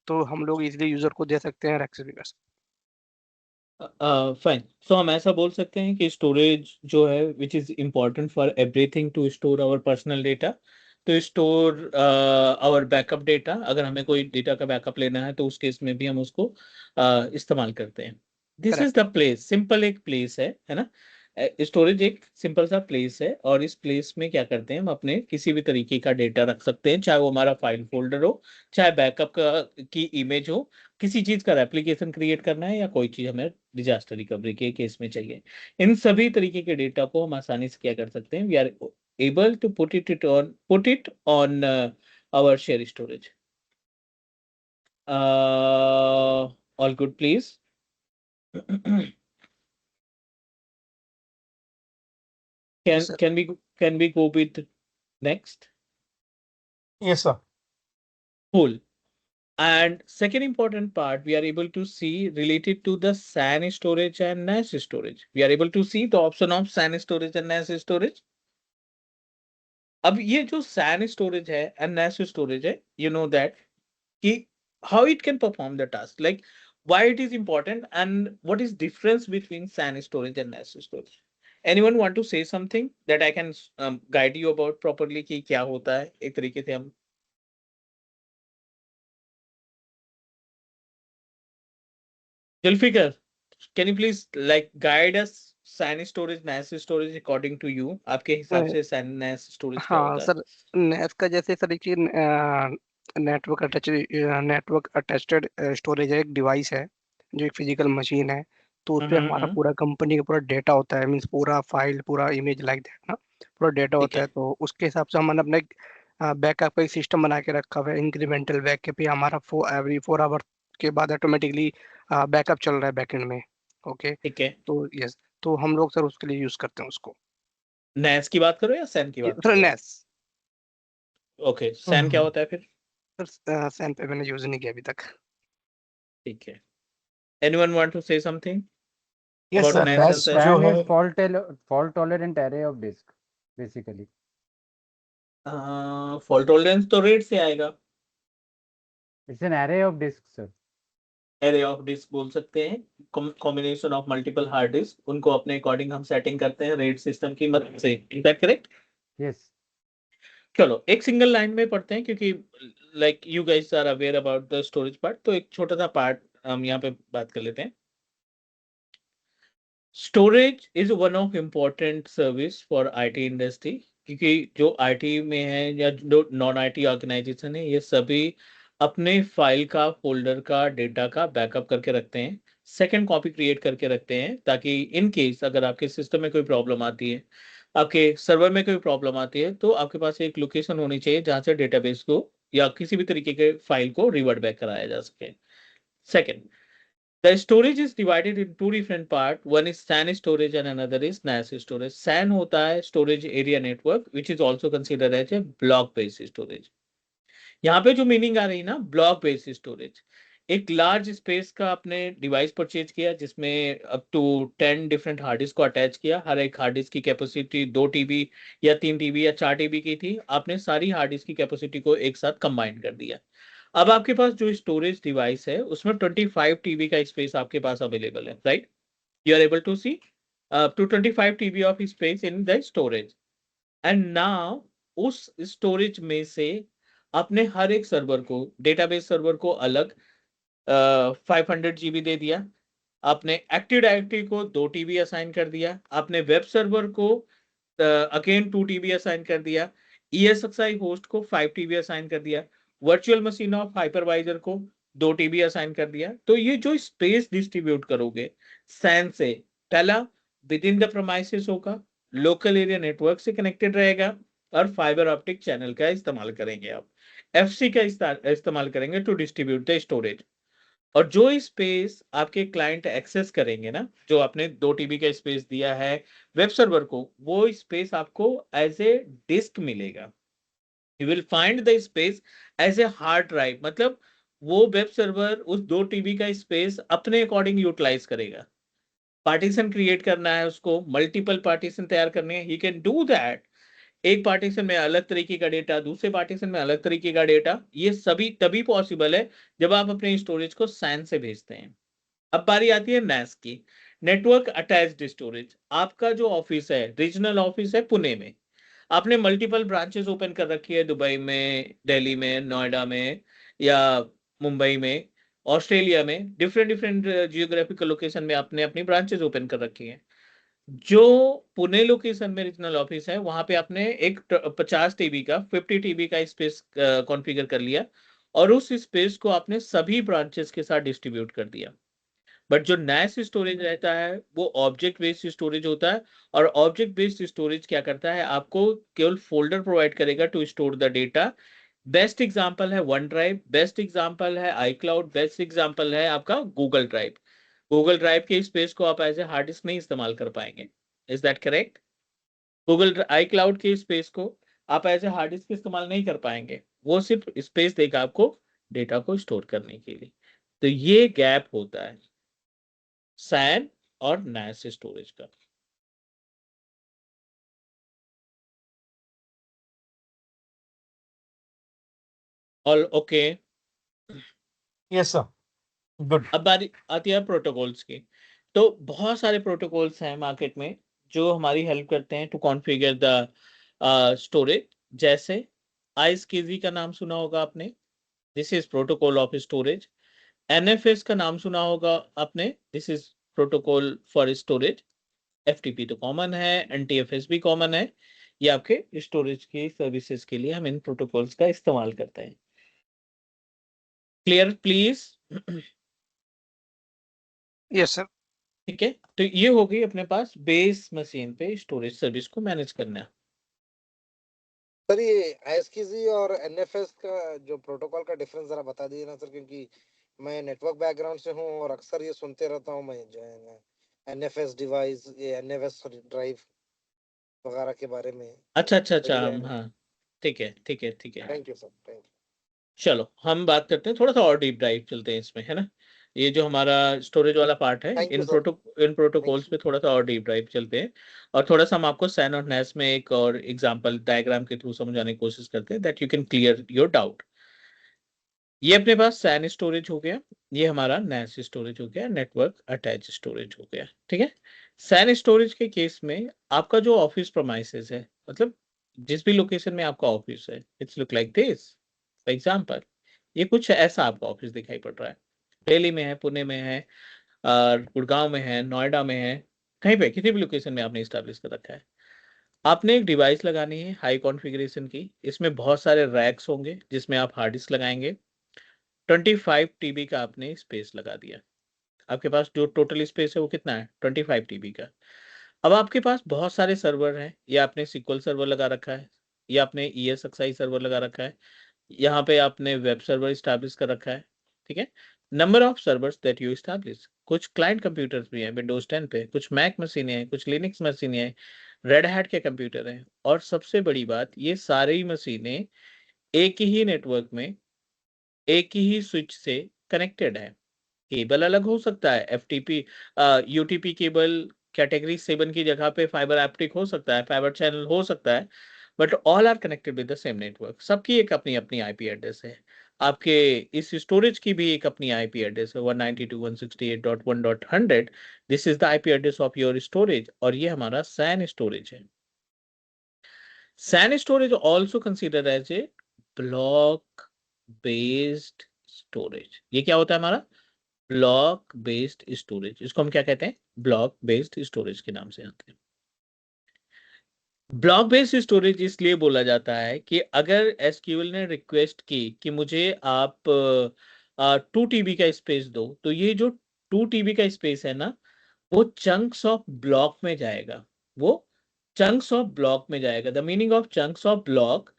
S5: तो हम लोग इजीली यूजर को दे सकते हैं और एक्सेस भी कर सकते
S1: फाइन, सो हम ऐसा बोल सकते हैं कि स्टोरेज जो है which is important for everything to store our personal data, to store our backup data. अगर हमें कोई डेटा का बैकअप लेना है तो उस केस में भी हम उसको इस्तेमाल करते हैं। दिस
S5: हैं।
S1: इज द प्लेस, सिंपल एक प्लेस है ना। स्टोरेज एक सिंपल सा प्लेस है, और इस प्लेस में क्या करते हैं, हम अपने किसी भी तरीके का डेटा रख सकते हैं, चाहे वो हमारा फाइल फोल्डर हो, चाहे बैकअप का की इमेज हो, किसी चीज का रेप्लिकेशन क्रिएट करना है, या कोई चीज हमें डिजास्टर रिकवरी के केस में चाहिए। इन सभी तरीके के डेटा को हम आसानी से क्या कर सकते हैं, we are able to put it on our share storage. All good please? can
S5: sir
S1: can we can we go with next?
S2: Yes, sir.
S1: Cool. And second important part, we are able to see related to the SAN storage and NAS storage. We are able to see the option of SAN storage and NAS storage. अब ये जो SAN storage है and NAS storage है, you know that कि how it can perform the task, like why it is important and what is difference between SAN storage and NAS storage. Anyone want to say something that I can guide you about properly कि क्या होता है एक तरीके से हम? Zulfikar, can you please like guide us SAN storage, NAS storage according to you? आपके हिसाब से SAN NAS storage क्या
S5: हाँ
S1: होता है?
S5: सर, नैस का जैसे सर एक नेटवर्क अटैच्ड स्टोरेज है, एक डिवाइस है जो एक फिजिकल मशीन है। तो उस पे हमारा
S1: हम्म,
S5: पूरा कंपनी का पूरा डेटा होता है, मीन्स पूरा फाइल पूरा इमेज लाइक दैट ना, पूरा डेटा
S1: ठीक
S5: होता
S1: है।
S5: है। तो उसके हिसाब से हमने अपने बैकअप का एक सिस्टम बना के रखा हुआ है। इंक्रीमेंटल बैकअप, ये हमारा एवरी 4 आवर के बाद ऑटोमेटिकली बैकअप चल रहा है बैकएंड में। ओके,
S1: ठीक है।
S5: तो यस, तो हम लोग सर उसके लिए यूज करते हैं उसको।
S1: नैस की बात करो या सैन की बात
S5: सर
S1: करो?
S5: नेस,
S1: ओके, सैन क्या होता है फिर?
S5: सर सैन पे मैंने यूज नहीं किया अभी तक।
S1: ठीक है। Anyone want to say something
S2: yes
S1: about
S2: sir,
S1: NAS and
S2: NAS
S1: SAN?
S2: जो
S4: SAN
S2: है
S4: is fault tolerant array of disk basically.
S1: Fault tolerance तो रेट से आएगा।
S4: It's an array of disks, sir.
S1: Array of disk बोल सकते हैं, combination of multiple hard disk, उनको अपने अकॉर्डिंग हम सेटिंग करते हैं रेट सिस्टम की मदद से। Is that correct?
S4: Yes.
S1: चलो एक सिंगल लाइन में पढ़ते हैं, क्योंकि like you guys are aware about the storage part, तो एक छोटा सा पार्ट हम यहाँ पे बात कर लेते हैं। Storage is one of important service for IT industry, क्योंकि जो आईटी में है या जो नॉन आईटी ऑर्गेनाइजेशन है, ये सभी अपने फाइल का, फोल्डर का, डेटा का बैकअप करके रखते हैं, सेकंड कॉपी क्रिएट करके रखते हैं, ताकि इन केस अगर आपके सिस्टम में कोई प्रॉब्लम आती है, आपके सर्वर में कोई प्रॉब्लम आती है, तो आपके पास एक लोकेशन होनी चाहिए जहां से डेटाबेस को या किसी भी तरीके के फाइल को रिवर्ट बैक कराया जा सके। Second, the storage is divided in two different parts. One is SAN storage and another is NAS storage. SAN होता है storage area network, which is also considered as a block based storage. यहाँ पे जो meaning आ रही है ना, block based storage, एक large space का आपने डिवाइस परचेज किया जिसमें up to 10 different hard disk को अटैच किया। हर एक हार्ड डिस्क की कैपेसिटी 2 टीबी या 3 टीबी या 4 टीबी की थी। आपने सारी हार्ड डिस्क की कैपेसिटी को एक साथ कंबाइन कर दिया। अब आपके पास जो स्टोरेज डिवाइस है उसमें 25 टीबी का स्पेस आपके पास अवेलेबल है, right? You are able to see up to 25 TB of space in the storage. And now उस स्टोरेज में से आपने हर एक सर्वर को, डेटाबेस सर्वर को अलग 500 जीबी दे दिया। आपने एक्टिव डायरेक्टरी को 2 टीबी असाइन कर दिया। आपने वेब सर्वर को अगेन 2 टीबी असाइन कर दिया। ESXi होस्ट को 5 टीबी असाइन कर दिया। वर्चुअल मशीन ऑफ हाइपरवाइजर को 2 टीबी असाइन कर दिया। तो ये जो स्पेस डिस्ट्रीब्यूट करोगे सैन से, पहला विद इन द प्रोमाइसेस होगा, लोकल एरिया नेटवर्क से कनेक्टेड रहेगा, और फाइबर ऑप्टिक चैनल का इस्तेमाल करेंगे आप। FC का इस्तेमाल करेंगे टू डिस्ट्रीब्यूट द स्टोरेज। और जो स्पेस आपके क्लाइंट एक्सेस करेंगे ना, जो आपने 2 टीबी का स्पेस दिया है वेब सर्वर को, वो स्पेस आपको एज ए डिस्क मिलेगा। You will find the space as a hard drive, मतलब वो वेब सर्वर उस 2 टीबी का स्पेस अपने अकॉर्डिंग यूटिलाइज करेगा। पार्टीशन क्रिएट करना है उसको, मल्टीपल पार्टीशन तैयार करने हैं, ही कैन डू दैट। एक पार्टीशन में अलग तरीके का डेटा, दूसरे पार्टीशन में अलग तरीके का डेटा, ये सभी तभी पॉसिबल है जब आप अपने स्टोरेज को सैन से भेजते हैं। अब बारी आती है NAS की, नेटवर्क अटैच्ड स्टोरेज। आपका जो ऑफिस है, रीजनल ऑफिस है पुणे में, आपने मल्टीपल ब्रांचेस ओपन कर रखी है, दुबई में, दिल्ली में, नोएडा में, या मुंबई में, ऑस्ट्रेलिया में, डिफरेंट डिफरेंट जियोग्राफिकल लोकेशन में आपने अपनी ब्रांचेस ओपन कर रखी है। जो पुणे लोकेशन में रीजनल ऑफिस है, वहां पे आपने एक 50 टीबी का, 50 टीबी का स्पेस कॉन्फ़िगर कर लिया, और उस स्पेस को आपने सभी ब्रांचेस के साथ डिस्ट्रीब्यूट कर दिया। बट जो NAS स्टोरेज रहता है वो ऑब्जेक्ट बेस्ड स्टोरेज होता है, और ऑब्जेक्ट बेस्ड स्टोरेज क्या करता है, आपको केवल फोल्डर प्रोवाइड करेगा to store the data. Best example है वन ड्राइव, बेस्ट एग्जांपल है iCloud, बेस्ट एग्जांपल है आपका गूगल ड्राइव। गूगल ड्राइव के स्पेस को आप एज ए हार्ड डिस्क नहीं इस्तेमाल कर पाएंगे। Is that correct? Google iCloud के स्पेस को आप एज ए हार्ड डिस्क इस्तेमाल नहीं कर पाएंगे, वो सिर्फ स्पेस देगा आपको डेटा को स्टोर करने के लिए। तो ये गैप होता है सैन और NAS स्टोरेज का। और ओके,
S2: यस सर, गुड।
S1: अब बारी आती है प्रोटोकॉल्स की। तो बहुत सारे प्रोटोकॉल्स हैं मार्केट में जो हमारी हेल्प करते हैं टू कॉन्फ़िगर द स्टोरेज। जैसे ISKZ का नाम सुना होगा आपने, this is protocol of storage. NFS का नाम सुना होगा आपने, this is protocol for storage. FTP तो कॉमन है, NTFS भी कॉमन है। ये आपके स्टोरेज की सर्विसेज के लिए हम इन प्रोटोकॉल्स का इस्तेमाल करते हैं। Clear please?
S5: Yes sir.
S1: ठीक है, तो ये हो गई अपने पास बेस मशीन पे स्टोरेज सर्विस को मैनेज करना।
S6: सर ये ASCII और NFS का जो प्रोटोकॉल का डिफरेंस जरा बता दीजिए ना सर, क्योंकि मैं नेटवर्क बैकग्राउंड से हूँ और अक्सर ये सुनते रहता हूँ मैं जो है ना NFS डिवाइस, ये NFS ड्राइव वगैरह के बारे में।
S1: अच्छा अच्छा अच्छा,
S6: आइडिया
S1: हम
S6: है।
S1: हाँ, ठीक है ठीक है ठीक है।
S6: Thank you sir, thank you.
S1: चलो हम बात करते हैं, थोड़ा सा और डीप डाइव चलते हैं इसमें, है ना। ये जो हमारा स्टोरेज वाला पार्ट है,
S6: thank you
S1: in
S6: sir.
S1: Protocols में थोड़ा सा और डीप डाइव चलते हैं, और थोड़ा सा हम आपको सैन और नैस में एक और एग्जांपल डायग्राम के थ्रू समझाने की कोशिश करते हैं, that you can clear your doubt. ये अपने पास सैन स्टोरेज हो गया, ये हमारा नैस स्टोरेज हो गया, नेटवर्क अटैच स्टोरेज हो गया, ठीक है। सैन स्टोरेज के केस में आपका जो ऑफिस प्रोमाइसेस है, मतलब जिस भी लोकेशन में आपका ऑफिस है, it's look like this. For example, ये कुछ ऐसा आपका ऑफिस दिखाई पड़ रहा है, दिल्ली में है, पुणे में है, और गुड़गांव में है, नोएडा में है, कहीं पे किसी भी लोकेशन में आपने स्टैब्लिश कर रखा है। आपने एक डिवाइस लगानी है हाई कॉन्फ़िगरेशन की, इसमें बहुत सारे रैक्स होंगे जिसमें आप हार्ड डिस्क लगाएंगे। 25 टीबी का आपने स्पेस लगा दिया, आपके पास जो टोटल स्पेस है वो कितना है, 25 टीबी का। अब आपके पास बहुत सारे सर्वर हैं, या आपने सिक्वल सर्वर लगा रखा है, या आपने ESXi सर्वर लगा रखा है, यहाँ पे आपने वेब सर्वर स्टैब्लिश कर रखा है, ठीक है। Number of servers that you establish, कुछ क्लाइंट कंप्यूटर्स भी हैं विंडोज 10 पे, कुछ मैक मशीनें हैं, कुछ लिनक्स मशीनें हैं, रेड हैट के कंप्यूटर हैं, और सबसे बड़ी बात, ये सारी मशीनें एक ही नेटवर्क में एक ही स्विच से कनेक्टेड है। केबल अलग हो सकता है, FTP UTP केबल कैटेगरी 7 की जगह पे फाइबर ऑप्टिक हो सकता है, फाइबर चैनल हो सकता है, but all are connected with the same network. सबकी एक अपनी अपनी IP एड्रेस है, आपके इस स्टोरेज की भी एक अपनी IP एड्रेस है, 192.168.1.100। This is the IP address of your storage, और ये हमारा सैन स्टोरेज है। SAN storage also consider as a block based storage. ये क्या होता है हमारा, ब्लॉक बेस्ड स्टोरेज। इसको हम क्या कहते हैं, ब्लॉक बेस्ड स्टोरेज के नाम से आते हैं। ब्लॉक बेस्ड स्टोरेज इसलिए बोला जाता है कि अगर SQL ने रिक्वेस्ट की कि मुझे आप 2 TB का स्पेस दो, तो ये जो 2 TB का स्पेस है ना, वो चंक्स ऑफ ब्लॉक में जाएगा, वो चंक्स ऑफ ब्लॉक में जाएगा। The meaning of chunks of block,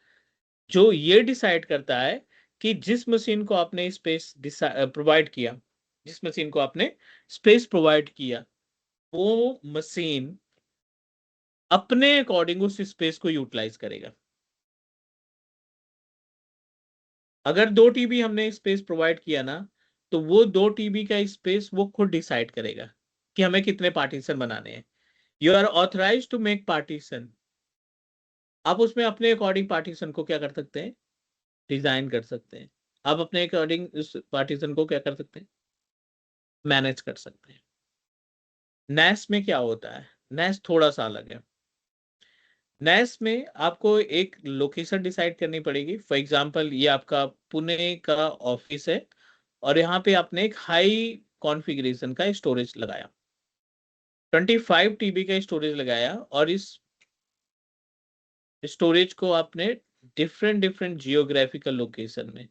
S1: जो ये डिसाइड करता है कि जिस मशीन को आपने स्पेस प्रोवाइड किया, जिस मशीन को आपने स्पेस प्रोवाइड किया, वो मशीन अपने अकॉर्डिंग उस स्पेस को यूटिलाइज करेगा। अगर 2 TB हमने स्पेस प्रोवाइड किया ना, तो वो 2 TB का स्पेस वो खुद डिसाइड करेगा कि हमें कितने पार्टीशन बनाने हैं। You are authorize to make partition. आप उसमें अपने अकॉर्डिंग पार्टीशन को क्या कर सकते हैं, डिजाइन कर सकते हैं। आप अपने अकॉर्डिंग उस पार्टीशन को क्या कर सकते हैं, मैनेज कर सकते हैं। नैस में क्या होता है, नैस थोड़ा सा अलग है। नैस में आपको एक लोकेशन डिसाइड करनी पड़ेगी। फॉर एग्जांपल, ये आपका पुणे का ऑफिस है, और यहाँ पे आपने एक हाई कॉन्फ़िगरेशन का स्टोरेज लगाया, 25 TB का स्टोरेज लगाया, और इस स्टोरेज को आपने डिफरेंट डिफरेंट जियोग्राफिकल लोकेशन में,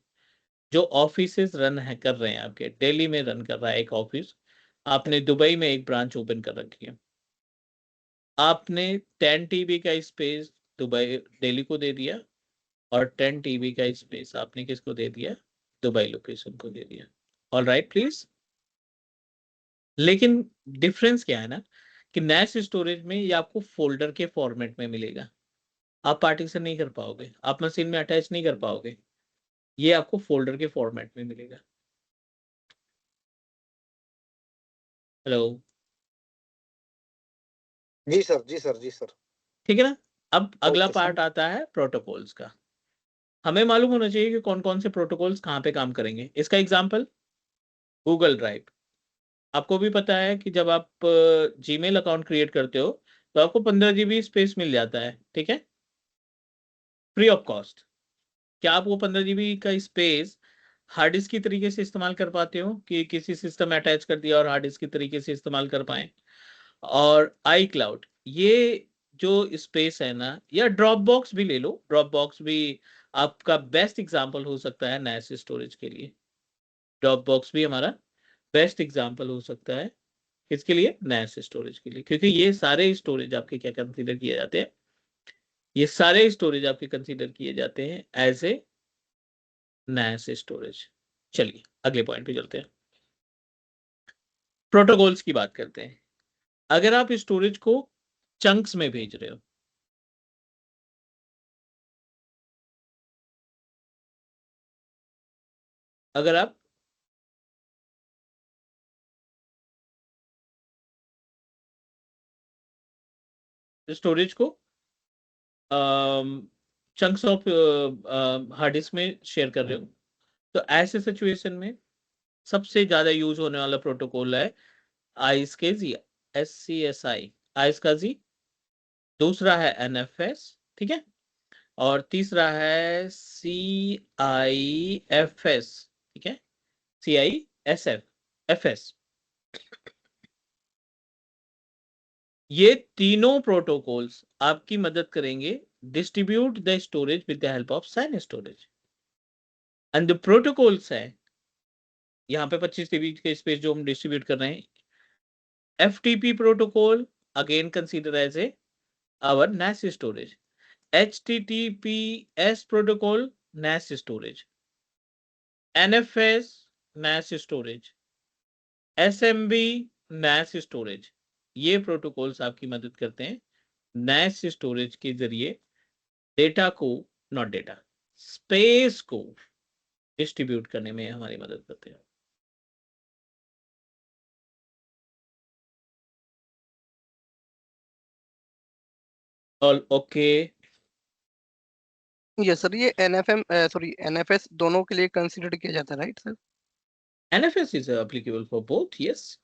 S1: जो ऑफिसेस रन है कर रहे हैं, आपके दिल्ली में रन कर रहा है एक ऑफिस, आपने दुबई में एक ब्रांच ओपन कर रखी है, आपने 10 TB का स्पेस दुबई दिल्ली को दे दिया, और 10 TB का स्पेस आपने किसको दे दिया, दुबई लोकेशन को दे दिया। All right please. लेकिन डिफरेंस क्या है ना, कि नैस स्टोरेज में ये आपको फोल्डर के फॉर्मेट में मिलेगा, आप पार्टीशन नहीं कर पाओगे, आप मशीन में अटैच नहीं कर पाओगे, ये आपको फोल्डर के फॉर्मेट में मिलेगा। हेलो,
S6: जी सर, जी सर, जी सर।
S1: ठीक है ना। अब अगला
S6: ओके
S1: पार्ट
S6: सर।
S1: आता है प्रोटोकॉल्स का। हमें मालूम होना चाहिए कि कौन कौन से प्रोटोकॉल्स कहाँ पे काम करेंगे। इसका एग्जांपल गूगल ड्राइव। आपको भी पता है कि जब आप जीमेल अकाउंट क्रिएट करते हो, तो आपको 15 GB स्पेस मिल जाता है, ठीक है, फ्री ऑफ कॉस्ट। क्या आप वो 15 GB का स्पेस हार्ड डिस्क की तरीके से इस्तेमाल कर पाते हो, कि किसी सिस्टम में अटैच कर दिया और हार्ड डिस्क की तरीके से इस्तेमाल कर पाए। और आई क्लाउड, ये जो स्पेस है ना, या ड्रॉप बॉक्स भी ले लो, ड्रॉप बॉक्स भी आपका बेस्ट एग्जांपल हो सकता है नैस स्टोरेज के लिए। ड्रॉप बॉक्स भी हमारा बेस्ट एग्जांपल हो सकता है किसके लिए, नैस स्टोरेज के लिए, क्योंकि ये सारे स्टोरेज आपके क्या कंसीडर किए जाते हैं, ये सारे स्टोरेज आपके कंसीडर किए जाते हैं एज ए NAS स्टोरेज। चलिए अगले पॉइंट पे चलते हैं, प्रोटोकॉल्स की बात करते हैं। अगर आप स्टोरेज को चंक्स में भेज रहे हो, अगर आप स्टोरेज को चंक्स ऑफ हार्ड डिस्क में शेयर कर रहे हो, तो ऐसे सिचुएशन में सबसे ज्यादा यूज होने वाला प्रोटोकॉल है आईएसकेजी, SCSI, आईएसकेजी। दूसरा है NFS, ठीक है, और तीसरा है CIFS, ठीक है, CISF, ये तीनों प्रोटोकॉल्स आपकी मदद करेंगे distribute the storage with the help of SAN storage. And the protocols है यहाँ पे 25 TB के स्पेस जो हम डिस्ट्रीब्यूट कर रहे हैं, FTP protocol again consider as a our NAS storage, HTTPS protocol NAS storage, NFS NAS storage, SMB NAS storage. ये प्रोटोकॉल्स आपकी मदद करते हैं NAS स्टोरेज के जरिए डेटा को, नॉट डेटा, स्पेस को डिस्ट्रीब्यूट करने में हमारी मदद करते हैं। All okay?
S5: यस सर, ये NFS दोनों के लिए कंसीडर किया जाता है, right sir?
S1: NFS is applicable for both, yes.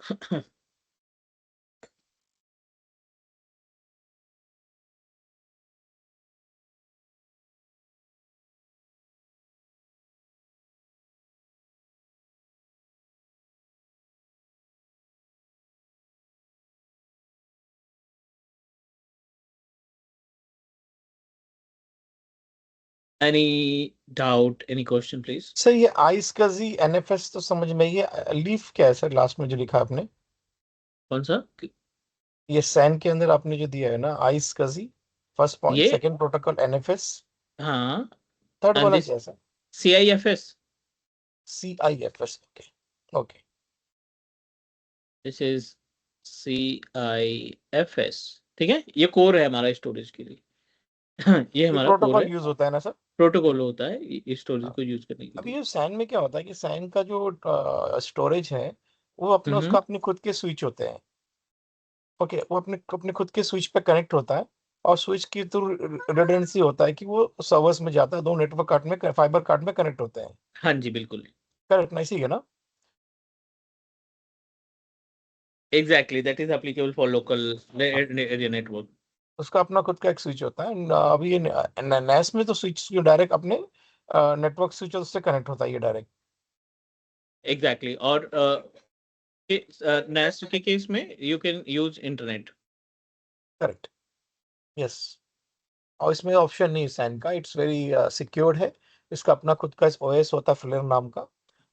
S1: Any doubt, any question, please?
S2: Sir ये आईएसकेजी NFS तो समझ में, ये लीफ क्या है सर लास्ट में जो लिखा आपने?
S1: कौन सा?
S2: ये सैन के अंदर आपने जो दिया है ना आईएसकेजी, फर्स्ट पॉइंट,
S1: ये
S2: सेकंड प्रोटोकॉल NFS,
S1: हाँ,
S2: थर्ड
S1: and
S2: वाला
S1: this
S2: क्या है sir?
S1: CIFS,
S2: CIFS, okay okay.
S1: this is CIFS, ठीक है, ये कोर है हमारा स्टोरेज के लिए। ये
S2: ये
S1: हमारा कोर
S2: प्रोटोकॉल
S1: है,
S2: यूज होता है ना सर?
S1: प्रोटोकॉल होता है स्टोरेज
S2: हाँ।
S1: को यूज करने के
S2: अब
S1: लिए।
S2: ये सैन में क्या होता है कि सैन का जो स्टोरेज है वो अपने उसका अपने खुद के स्विच होते हैं। ओके, वो अपने अपने खुद के स्विच पे कनेक्ट होता है और स्विच की तो रिडंडेंसी होता है कि वो सर्वर्स में जाता है, दो नेटवर्क कार्ड में, फाइबर कार्ड में कनेक्ट होते हैं।
S1: हाँ जी बिल्कुल,
S2: करेक्ट ना, इसी है ना?
S1: exactly that is applicable for local area network.
S2: उसका अपना खुद का एक स्विच होता है। अभी ये नैस में तो स्विच डायरेक्ट अपने नेटवर्क स्विच उससे कनेक्ट होता है ये डायरेक्ट।
S1: Exactly, और NAS के केस में you can use internet.
S2: Correct, yes. और इसमें ऑप्शन नहीं है सैन का, इट्स वेरी सिक्योर्ड है। इसका अपना खुद का OS होता है फ्लेयर नाम का,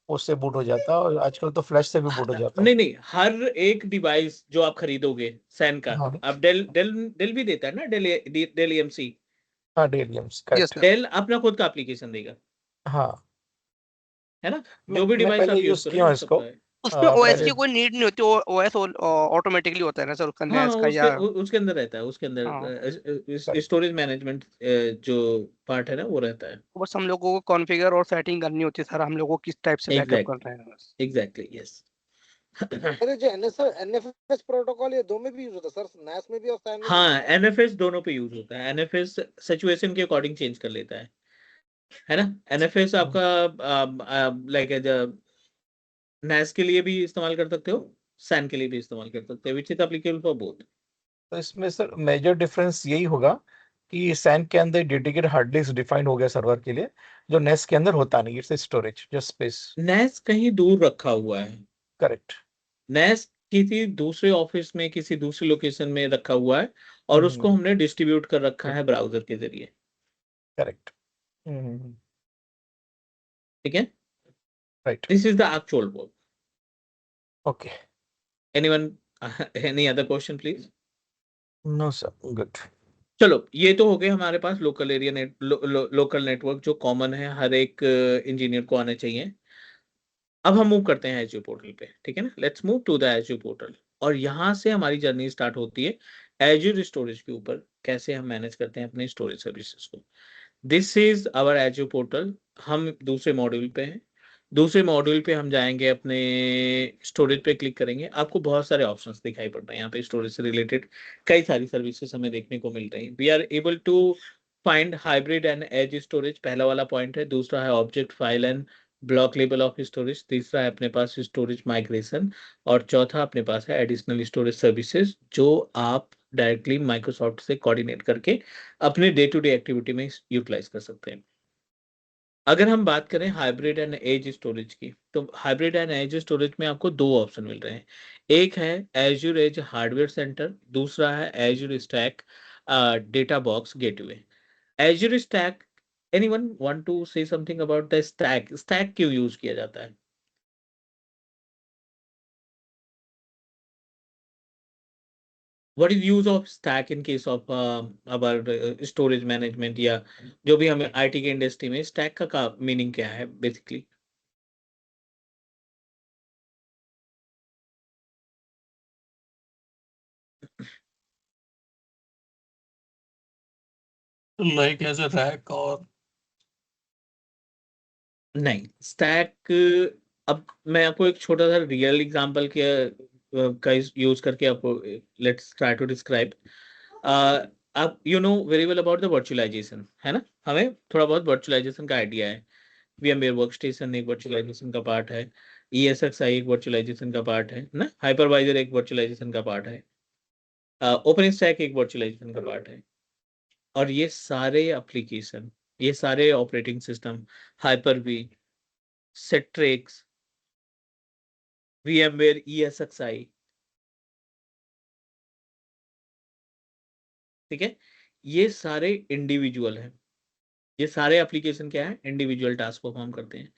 S2: उससे बूट हो जाता है और आजकल तो फ्लैश से भी बूट हो जाता है।
S1: नहीं नहीं, हर एक डिवाइस जो आप खरीदोगे सैन का,
S2: हाँ
S1: अब डेल भी देता है ना, डेल EMC,
S2: हाँ, डेलियम्स,
S5: यस
S2: करेक्ट।
S5: सर।
S1: डेल अपना खुद का एप्लीकेशन देगा,
S2: हाँ,
S1: है ना,
S2: मैं
S1: जो भी
S2: मैं
S1: डिवाइस
S2: पहले
S1: आप यूज
S2: यूज
S1: कर रहे
S2: किया
S1: हो
S2: हूँ
S1: वो
S2: इसको।
S1: सबका है।
S5: उसमें OS
S2: पहले
S5: की कोई नीड नहीं होती, OS ऑटोमेटिकली होता है ना सर, उसका
S1: हाँ
S5: NAS का या
S1: उसके अंदर रहता है, उसके अंदर
S2: Correct.
S1: स्टोरेज मैनेजमेंट जो पार्ट है ना वो रहता है।
S5: बस हम लोगों को कॉन्फ़िगर और सेटिंग करनी होती है सर, हम लोगों को किस टाइप से बैकअप
S1: एग्जैक्ट
S5: करना है बस।
S1: Exactly yes.
S6: अरे जो NFS प्रोटोकॉल ये दो में भी यूज होता है सर, NAS में भी और SAN में भी?
S1: हाँ NFS दोनों पे यूज होता है, NFS सिचुएशन के अकॉर्डिंग चेंज कर लेता है ना। NFS आपका लाइक NAS के लिए भी इस्तेमाल कर सकते हो, SAN के लिए भी इस्तेमाल कर सकते हो, which is applicable for both.
S2: तो इसमें सर मेजर डिफरेंस यही होगा कि सैन के अंदर डेडिकेटेड हार्ड डिस्क डिफाइंड हो गया सर्वर के लिए, जो नेस के अंदर होता नहीं, it's storage just space.
S1: NAS कहीं दूर रखा हुआ है,
S2: करेक्ट।
S1: NAS किसी दूसरे ऑफिस में किसी दूसरी लोकेशन में रखा हुआ है और उसको हमने डिस्ट्रीब्यूट कर रखा है ब्राउजर के जरिए,
S2: करेक्ट।
S1: ठीक है।
S2: Right,
S1: this is the actual work.
S2: Okay.
S1: Anyone, any other question please?
S2: No sir, good.
S1: चलो ये तो हो गए हमारे पास लोकल एरिया लोकल नेटवर्क जो कॉमन है, हर एक इंजीनियर को आने चाहिए। अब हम मूव करते हैं एजू पोर्टल पे, ठीक है ना। Let's move to the Azure portal, और यहाँ से हमारी जर्नी स्टार्ट होती है एजूर स्टोरेज के ऊपर, कैसे हम मैनेज करते हैं अपने स्टोरेज सर्विसेज को। This is our Azure portal. हम दूसरे मॉड्यूल पे हैं। दूसरे मॉड्यूल पे हम जाएंगे, अपने स्टोरेज पे क्लिक करेंगे, आपको बहुत सारे ऑप्शंस दिखाई पड़ रहे हैं यहाँ पे। स्टोरेज से रिलेटेड कई सारी सर्विसेज हमें देखने को मिल रही हैं। We are able to find hybrid and edge storage, पहला वाला पॉइंट है। दूसरा है object file and block level of storage. तीसरा है अपने पास स्टोरेज माइग्रेशन। और चौथा अपने पास है एडिशनल स्टोरेज सर्विसेज, जो आप डायरेक्टली माइक्रोसॉफ्ट से कोऑर्डिनेट करके अपने डे टू डे एक्टिविटी में यूटिलाइज कर सकते हैं। अगर हम बात करें हाइब्रिड एंड एज स्टोरेज की, तो हाइब्रिड एंड एज स्टोरेज में आपको दो ऑप्शन मिल रहे हैं। एक है एज्यूर एज हार्डवेयर सेंटर, दूसरा है Azure Stack data box gateway. Azure Stack, anyone want to say something about the stack? Stack क्यों यूज किया जाता है? What is use of stack in case of our storage management, या जो भी हमें आईटी के इंडस्ट्री में स्टैक का मीनिंग क्या है basically?
S2: Like as a rack और
S1: नहीं, स्टैक, अब मैं आपको एक छोटा सा रियल एग्जांपल के का यूज करके आपको लेट्स ट्राई टू डिस्क्राइब। आप you know very well about the virtualisation, है ना। हमें थोड़ा बहुत वर्चुअलाइजेशन का आइडिया है। VMware वर्कस्टेशन एक वर्चुअलाइजेशन का पार्ट है, ESXi एक वर्चुअलाइजेशन का पार्ट है ना, हाइपरवाइजर एक वर्चुअलाइजेशन का पार्ट है, ओपन स्टैक एक वर्चुअलाइजेशन का पार्ट है। और ये सारे एप्लीकेशन, ये सारे operating system, Hyper V, Citrix, VMware ESXi, ठीक है, ये सारे इंडिविजुअल हैं। ये सारे एप्लीकेशन क्या है? इंडिविजुअल टास्क परफॉर्म करते हैं।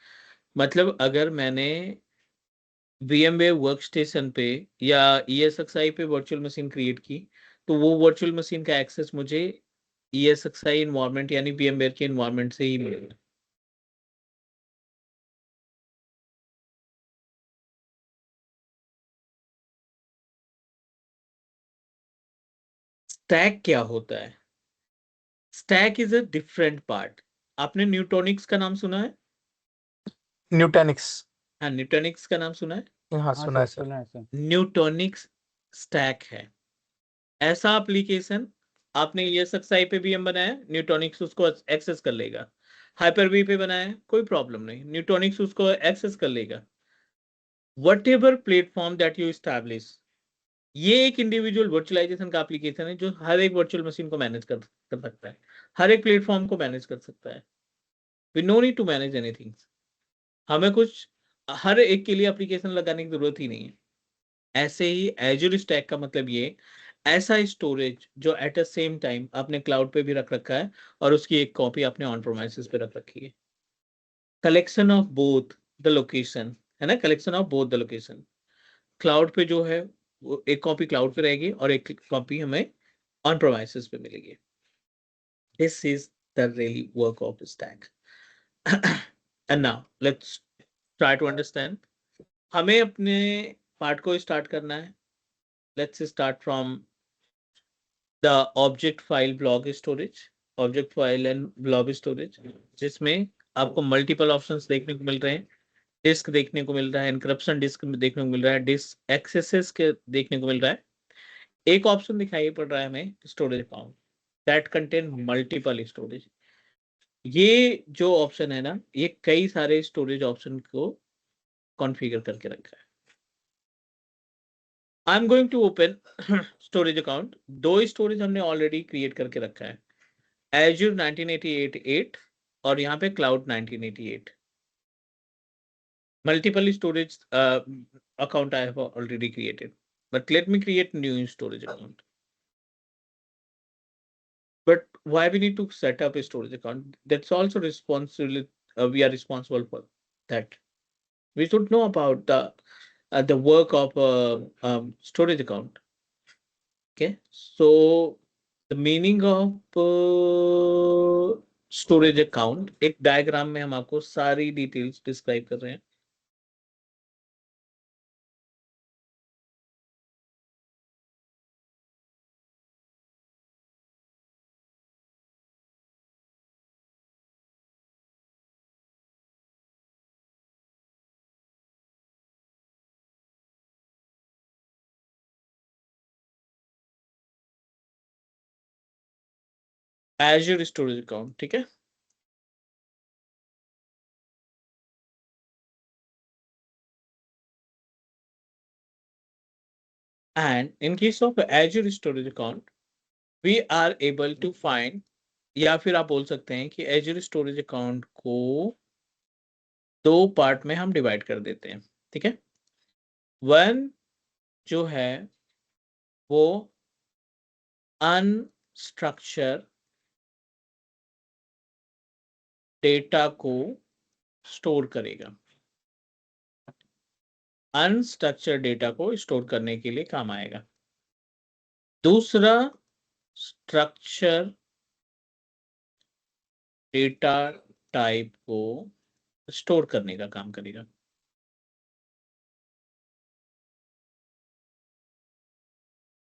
S1: मतलब अगर मैंने VMware वर्कस्टेशन पे या ESXi पे वर्चुअल मशीन क्रिएट की, तो वो वर्चुअल मशीन का एक्सेस मुझे ESXi इन्वायरमेंट यानी VMware के इन्वायरमेंट से ही मिलेगा। स्टैक क्या होता है? Stack is a different part. आपने न्यूटोनिक्स का नाम सुना है?
S2: न्यूटेनिक्स।
S1: हाँ, न्यूटोनिक्स का नाम सुना है।
S2: हाँ
S4: हाँ
S2: सुना है
S4: सर,
S2: सर।
S4: सुना है सर।
S1: न्यूटोनिक्स स्टैक है ऐसा एप्लीकेशन, आपने ESXi पे भी हम बनाया, न्यूटोनिक्स उसको एक्सेस कर लेगा। हाइपर-V पे बनाया, कोई प्रॉब्लम नहीं, न्यूटोनिक्स उसको एक्सेस कर लेगा। Whatever platform that you establish, ये एक इंडिविजुअल वर्चुअलाइजेशन का एप्लीकेशन है जो हर एक वर्चुअल मशीन को मैनेज कर सकता है, हर एक प्लेटफॉर्म को मैनेज कर सकता है। We no need to manage anything. हमें कुछ हर एक के लिए एप्लीकेशन लगाने की जरूरत ही नहीं है। ऐसे ही एजुर स्टैक का मतलब ये, ऐसा स्टोरेज जो एट द सेम टाइम आपने क्लाउड पे भी रख रखा है और उसकी एक कॉपी आपने ऑन प्रोमाइसेस पे रख रखी है। Collection of both the location, है ना, collection of both the location. Cloud पे जो है वो एक कॉपी क्लाउड पे रहेगी और एक कॉपी हमें ऑन प्रोमाइसेस पे मिलेगी। This is the really work of stack. And now let's try to understand. हमें अपने पार्ट को स्टार्ट करना है। Let's start from the object file block storage, object file and block storage, जिसमें आपको मल्टीपल ऑप्शंस देखने को मिल रहे हैं। डिस्क देखने को मिल रहा है, एनक्रिप्शन डिस्क देखने को मिल रहा है, डिस्क एक्सेसेस के देखने को मिल रहा है। एक ऑप्शन दिखाई पड़ रहा है हमें storage account that contain multiple storage. ये जो ऑप्शन है ना, ये कई सारे स्टोरेज ऑप्शन को कॉन्फ़िगर करके रखा है। I am going to open storage account. दो स्टोरेज हमने ऑलरेडी क्रिएट करके रखा है, Azure 1988 और यहाँ पे Cloud 1988. Multiple storage account I have already created, but let me create new storage account. But why we need to set up a storage account? That's also responsible. We are responsible for that. We should know about the work of storage account. Okay, so the meaning of storage account, एक diagram में हम आपको सारी details describe कर रहे हैं। Azure storage account, ठीक है। And in case of Azure storage account, we are able to find, या फिर आप बोल सकते हैं कि Azure storage account को दो पार्ट में हम डिवाइड कर देते हैं, ठीक है। वन जो है वो अनस्ट्रक्चर डेटा को स्टोर करेगा, अनस्ट्रक्चर डेटा को स्टोर करने के लिए काम आएगा। दूसरा स्ट्रक्चर डेटा टाइप को स्टोर करने का काम करेगा।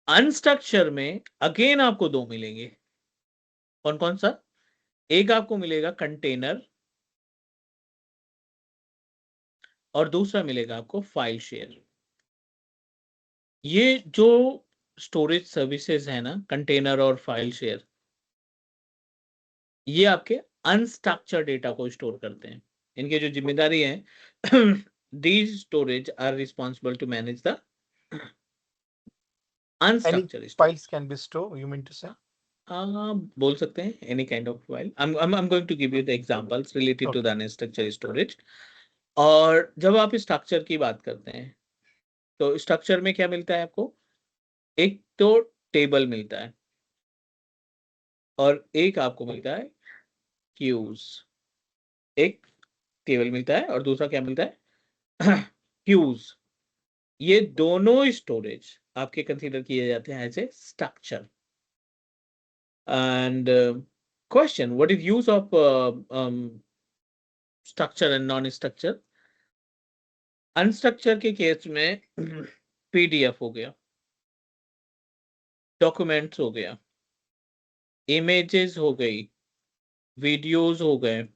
S1: अनस्ट्रक्चर में अगेन आपको दो मिलेंगे। कौन कौन सा? एक आपको मिलेगा कंटेनर और दूसरा मिलेगा आपको फाइल शेयर। ये जो स्टोरेज सर्विसेज है ना, कंटेनर और फाइल शेयर, ये आपके अनस्ट्रक्चर्ड डेटा को स्टोर करते हैं। इनके जो जिम्मेदारी है these storage are responsible to manage the unstructured storage.
S2: Files can be stored, you mean to say?
S1: बोल सकते हैं any kind of file. I'm going to give you the examples related to the unstructured storage. और जब आप structure की बात करते हैं तो स्ट्रक्चर में क्या मिलता है आपको? एक तो टेबल मिलता है और एक आपको मिलता है क्यूज। एक टेबल मिलता है और दूसरा क्या मिलता है? क्यूज। ये दोनों स्टोरेज आपके कंसीडर किए जाते हैं as a structure. And question, what is use of structure and non structure? Unstructure के केस में पीडीएफ हो गया, डॉक्यूमेंट्स हो गया, इमेजेस हो गई, वीडियोस हो गए,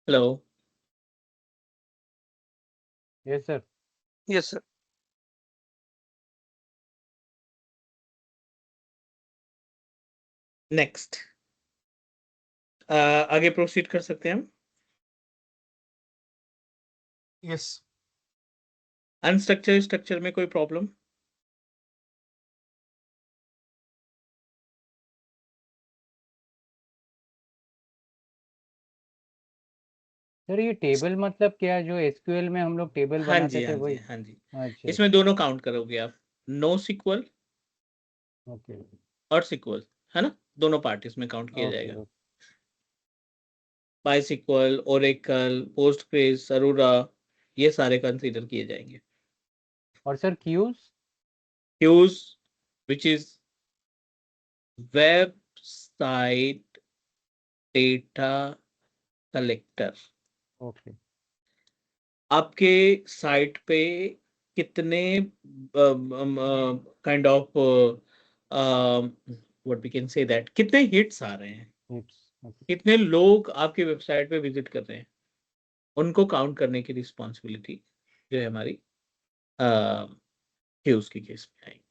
S1: hello.
S4: Yes, sir.
S5: Yes sir.
S1: Next आगे प्रोसीड कर सकते हैं हम।
S2: Yes.
S1: अनस्ट्रक्चर स्ट्रक्चर में कोई प्रॉब्लम?
S4: सर ये टेबल मतलब क्या, जो एसक्यूएल में हम लोग टेबल
S1: हाँ
S4: बनाते
S1: जी,
S4: थे
S1: हाँ जी,
S4: वही?
S1: हाँ जी।
S4: अच्छा,
S1: इसमें दोनों काउंट करोगे आप, नो सिक्वल
S4: ओके
S1: और सिक्वल, है ना? दोनों पार्ट इसमें काउंट किया
S4: ओके
S1: जाएगा।
S4: Okay.
S1: MySQL, Oracle, Postgres, Aurora, ये सारे कंसीडर किए जाएंगे।
S4: और sir queues?
S1: Queues which is website data collector.
S4: Okay
S1: आपके साइट पे कितने kind of what we can say that कितने हिट्स आ रहे हैं,
S4: okay.
S1: कितने लोग आपकी वेबसाइट पे विजिट कर रहे हैं, उनको काउंट करने की रिस्पॉन्सिबिलिटी जो है हमारी ह्यूज के केस में आएगी।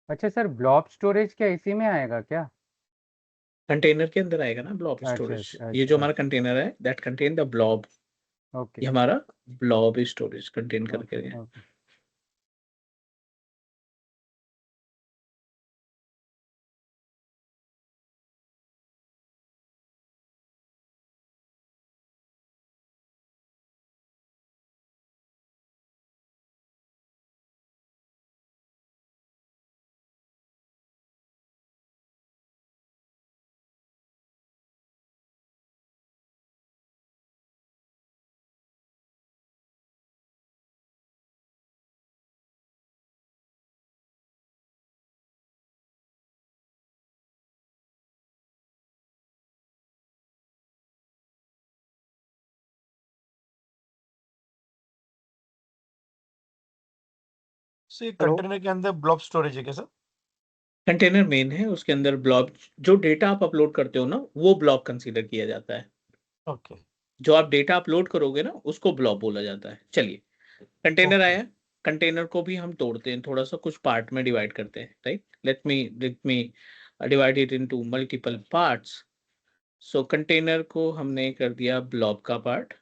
S4: अच्छा सर, ब्लॉब स्टोरेज क्या इसी में आएगा क्या?
S1: कंटेनर के अंदर आएगा ना ब्लॉब
S4: अच्छा
S1: स्टोरेज।
S4: अच्छा
S1: ये जो
S4: अच्छा,
S1: हमारा कंटेनर है that contain the blob,
S4: okay
S1: ये हमारा ब्लॉब स्टोरेज कंटेन करके
S4: ओके
S1: है।
S4: ओके।
S2: सो ये
S5: हेलो
S2: कंटेनर के अंदर ब्लॉब स्टोरेज है क्या सर?
S1: कंटेनर मेन है, उसके अंदर ब्लॉब, जो डेटा आप अपलोड करते हो ना वो ब्लॉब कंसीडर किया जाता है।
S2: ओके
S1: जो आप डेटा अपलोड करोगे ना उसको ब्लॉब बोला जाता है। चलिए कंटेनर
S2: ओके
S1: आया, कंटेनर को भी हम तोड़ते हैं, थोड़ा सा कुछ पार्ट में डिवाइड करते हैं, right. Let me divide it into multiple parts. So container को हमने कर दिया ब्लॉब का पार्ट,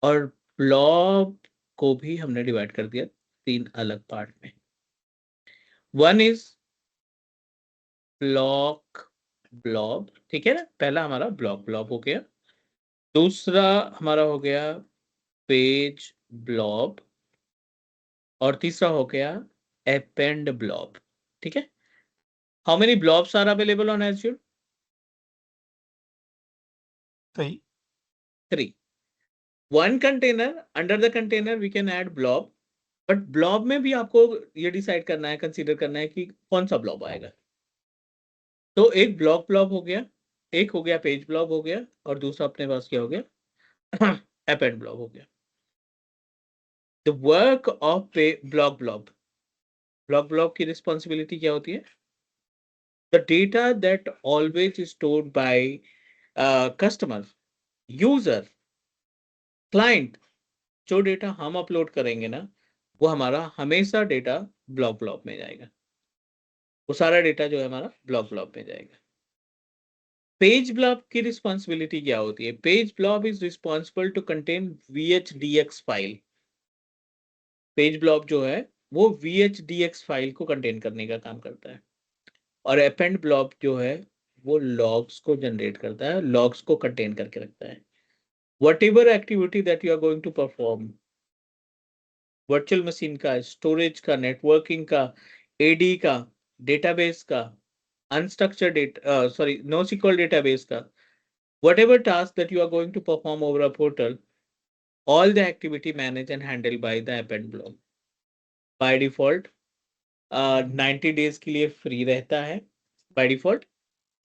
S1: और ब्लॉब को भी हमने डिवाइड कर दिया 3 अलग पार्ट में। वन इज ब्लॉक ब्लॉब, ठीक है ना, पहला हमारा ब्लॉक ब्लॉब हो गया, दूसरा हमारा हो गया पेज ब्लॉब, और तीसरा हो गया अपेंड ब्लॉब। ठीक है, how many blobs are available on Azure?
S2: सही
S1: 3। One container, under the container we can add blob, but blob में भी आपको ये डिसाइड करना है, कंसीडर करना है कि कौन सा ब्लॉब आएगा। तो एक ब्लॉक ब्लॉब हो गया, एक हो गया पेज ब्लॉब हो गया, और दूसरा अपने पास क्या हो गया अपेंड ब्लॉब हो गया। The work of block blob, block blob की रिस्पॉन्सिबिलिटी क्या होती है? The data that always stored by customer, user, client, जो डेटा हम अपलोड करेंगे ना वो हमारा हमेशा डेटा ब्लॉक ब्लॉब में जाएगा। वो सारा डेटा जो है हमारा ब्लॉक ब्लॉब में जाएगा। पेज ब्लॉब की रिस्पॉन्सिबिलिटी क्या होती है? Page blob is responsible to contain VHDX file. Page blob जो है वो VHDX फाइल को कंटेन करने का काम करता है, और अपेंड ब्लॉब जो है वो लॉग्स को जनरेट करता है, लॉग्स को कंटेन करके रखता है। whatever activity that you are going to perform, virtual machine का, स्टोरेज का, नेटवर्किंग का, एडी का, डेटाबेस का, unstructured data sorry NoSQL database का, whatever task that you are going to perform over a portal, all the activity managed and handled by the append block. By default 90 days के लिए free रहता है, by default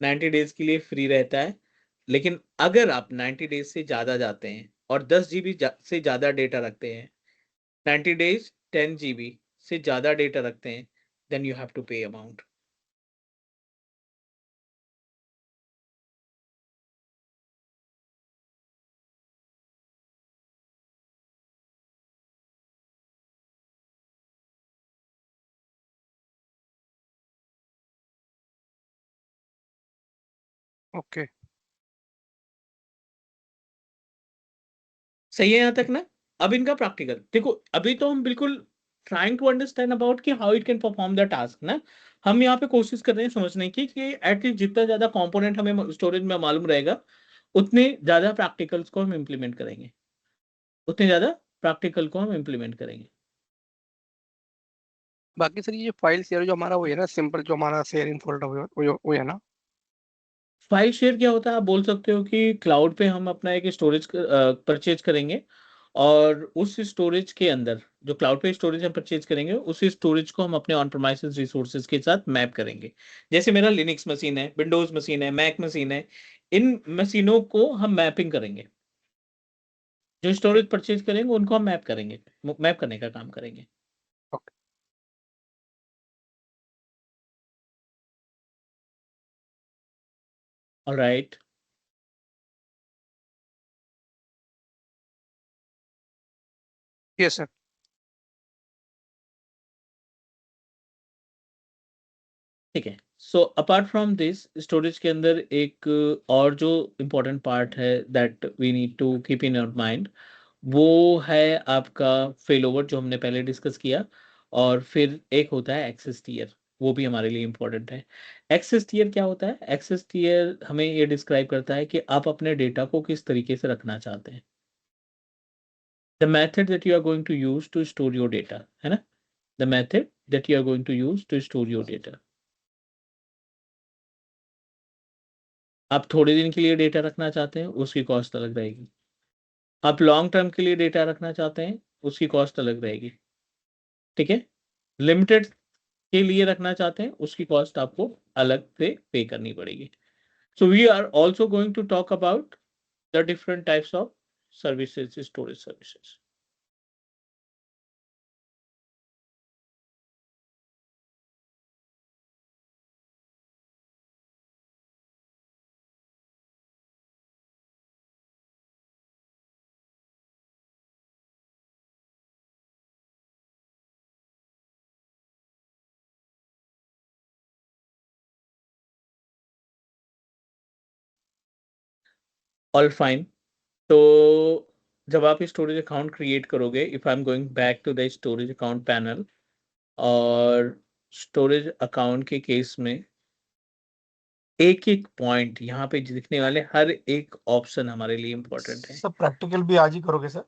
S1: 90 days के लिए free रहता है। लेकिन अगर आप 90 डेज से ज्यादा जाते हैं और 10 GB से ज्यादा डेटा रखते हैं, 90 डेज 10 GB से ज्यादा डेटा रखते हैं, then you have to pay amount.
S5: Okay
S1: सही है यहाँ तक ना? अब इनका प्रैक्टिकल देखो, अभी तो हम बिल्कुल ट्राइंग टू अंडरस्टैंड अबाउट कि how it can perform the task ना। हम यहाँ पे कोशिश कर रहे हैं समझने की कि एटलीस्ट जितना ज्यादा कंपोनेंट हमें स्टोरेज में मालूम रहेगा उतने ज्यादा प्रैक्टिकल्स को हम इम्प्लीमेंट करेंगे, उतने ज्यादा प्रैक्टिकल को हम इम्प्लीमेंट करेंगे।
S5: बाकी सर ये फाइल शेयर जो हमारा वो है ना, सिंपल जो हमारा शेयर इन फोल्डर वो है ना।
S1: फाइल शेयर क्या होता है? आप बोल सकते हो कि क्लाउड पे हम अपना एक स्टोरेज परचेज करेंगे, और उस स्टोरेज के अंदर जो क्लाउड पे स्टोरेज हम परचेज करेंगे उस स्टोरेज को हम अपने ऑन प्रेमाइसेस रिसोर्सेज के साथ मैप करेंगे। जैसे मेरा लिनक्स मशीन है, विंडोज मशीन है, मैक मशीन है, इन मशीनों को हम मैपिंग करेंगे। जो स्टोरेज परचेज करेंगे उनको हम मैप करेंगे, मैप करने का काम करेंगे।
S5: Okay
S1: All right.
S5: Yes, sir.
S1: ठीक है. So apart from this storage के अंदर एक और जो इम्पोर्टेंट पार्ट है that we need to keep in your mind, वो है आपका फेल ओवर जो हमने पहले डिस्कस किया. और फिर एक होता है एक्सेस टियर, वो भी हमारे लिए इम्पोर्टेंट है. एक्सेस टियर क्या होता है? एक्सेस टियर हमें ये डिस्क्राइब करता है कि आप अपने डेटा को किस तरीके से रखना चाहते हैं. The method that you are going to use to store your data, है ना? The method that you are going to use to store your data. आप थोड़े दिन के लिए डेटा रखना चाहते हैं, उसकी कॉस्ट अलग रहेगी. आप लॉन्ग टर्म के लिए डेटा रखना चाहते हैं, उसकी कॉस्ट अलग रहेगी. ठीक है. लिमिटेड के लिए रखना चाहते हैं, उसकी कॉस्ट आपको अलग से पे करनी पड़ेगी. So we are also going to talk about the different types of services, storage services. All fine. तो जब आप स्टोरेज अकाउंट क्रिएट करोगे, if I am going back to the storage account panel, और स्टोरेज अकाउंट के case में एक एक point यहाँ पे दिखने वाले हर एक ऑप्शन हमारे लिए इम्पोर्टेंट है.
S2: सब प्रैक्टिकल भी आज ही करोगे सर?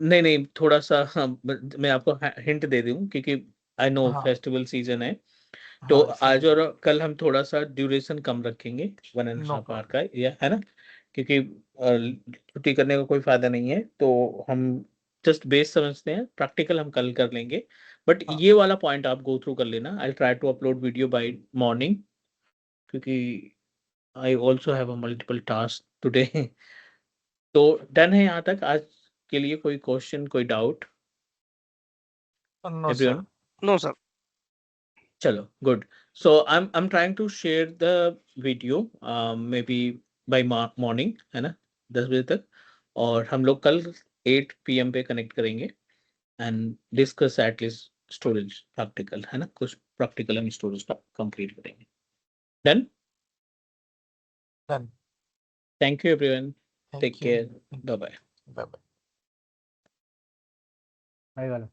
S1: नहीं नहीं, थोड़ा सा मैं आपको हिंट दे दूं, क्योंकि आई नो
S2: हाँ
S1: फेस्टिवल सीजन है. तो
S2: हाँ
S1: आज और कल हम थोड़ा सा ड्यूरेशन कम रखेंगे, 1.5 आवर का, या है ना, क्योंकि छुट्टी करने का कोई फायदा नहीं है. तो हम जस्ट बेस समझते हैं, प्रैक्टिकल हम कल कर लेंगे. बट
S2: हाँ
S1: ये वाला पॉइंट आप गो थ्रू कर लेना. I try to upload video by morning, क्योंकि I also have a multiple task today. तो डन है यहाँ तक आज के लिए? कोई क्वेश्चन, कोई doubt?
S2: No sir.
S1: Everyone?
S5: No, sir.
S1: चलो, good. So I'm trying to share the video, maybe by morning, है ना, 10 बजे तक. और हम लोग कल 8 PM पे कनेक्ट करेंगे and discuss at least storage practical, है ना, कुछ प्रैक्टिकल हम स्टोरेज का कंप्लीट करेंगे. Done.
S2: Done.
S1: Thank you everyone. Take
S2: thank you.
S1: Care. Bye bye.
S2: Bye bye.
S4: भाई वाला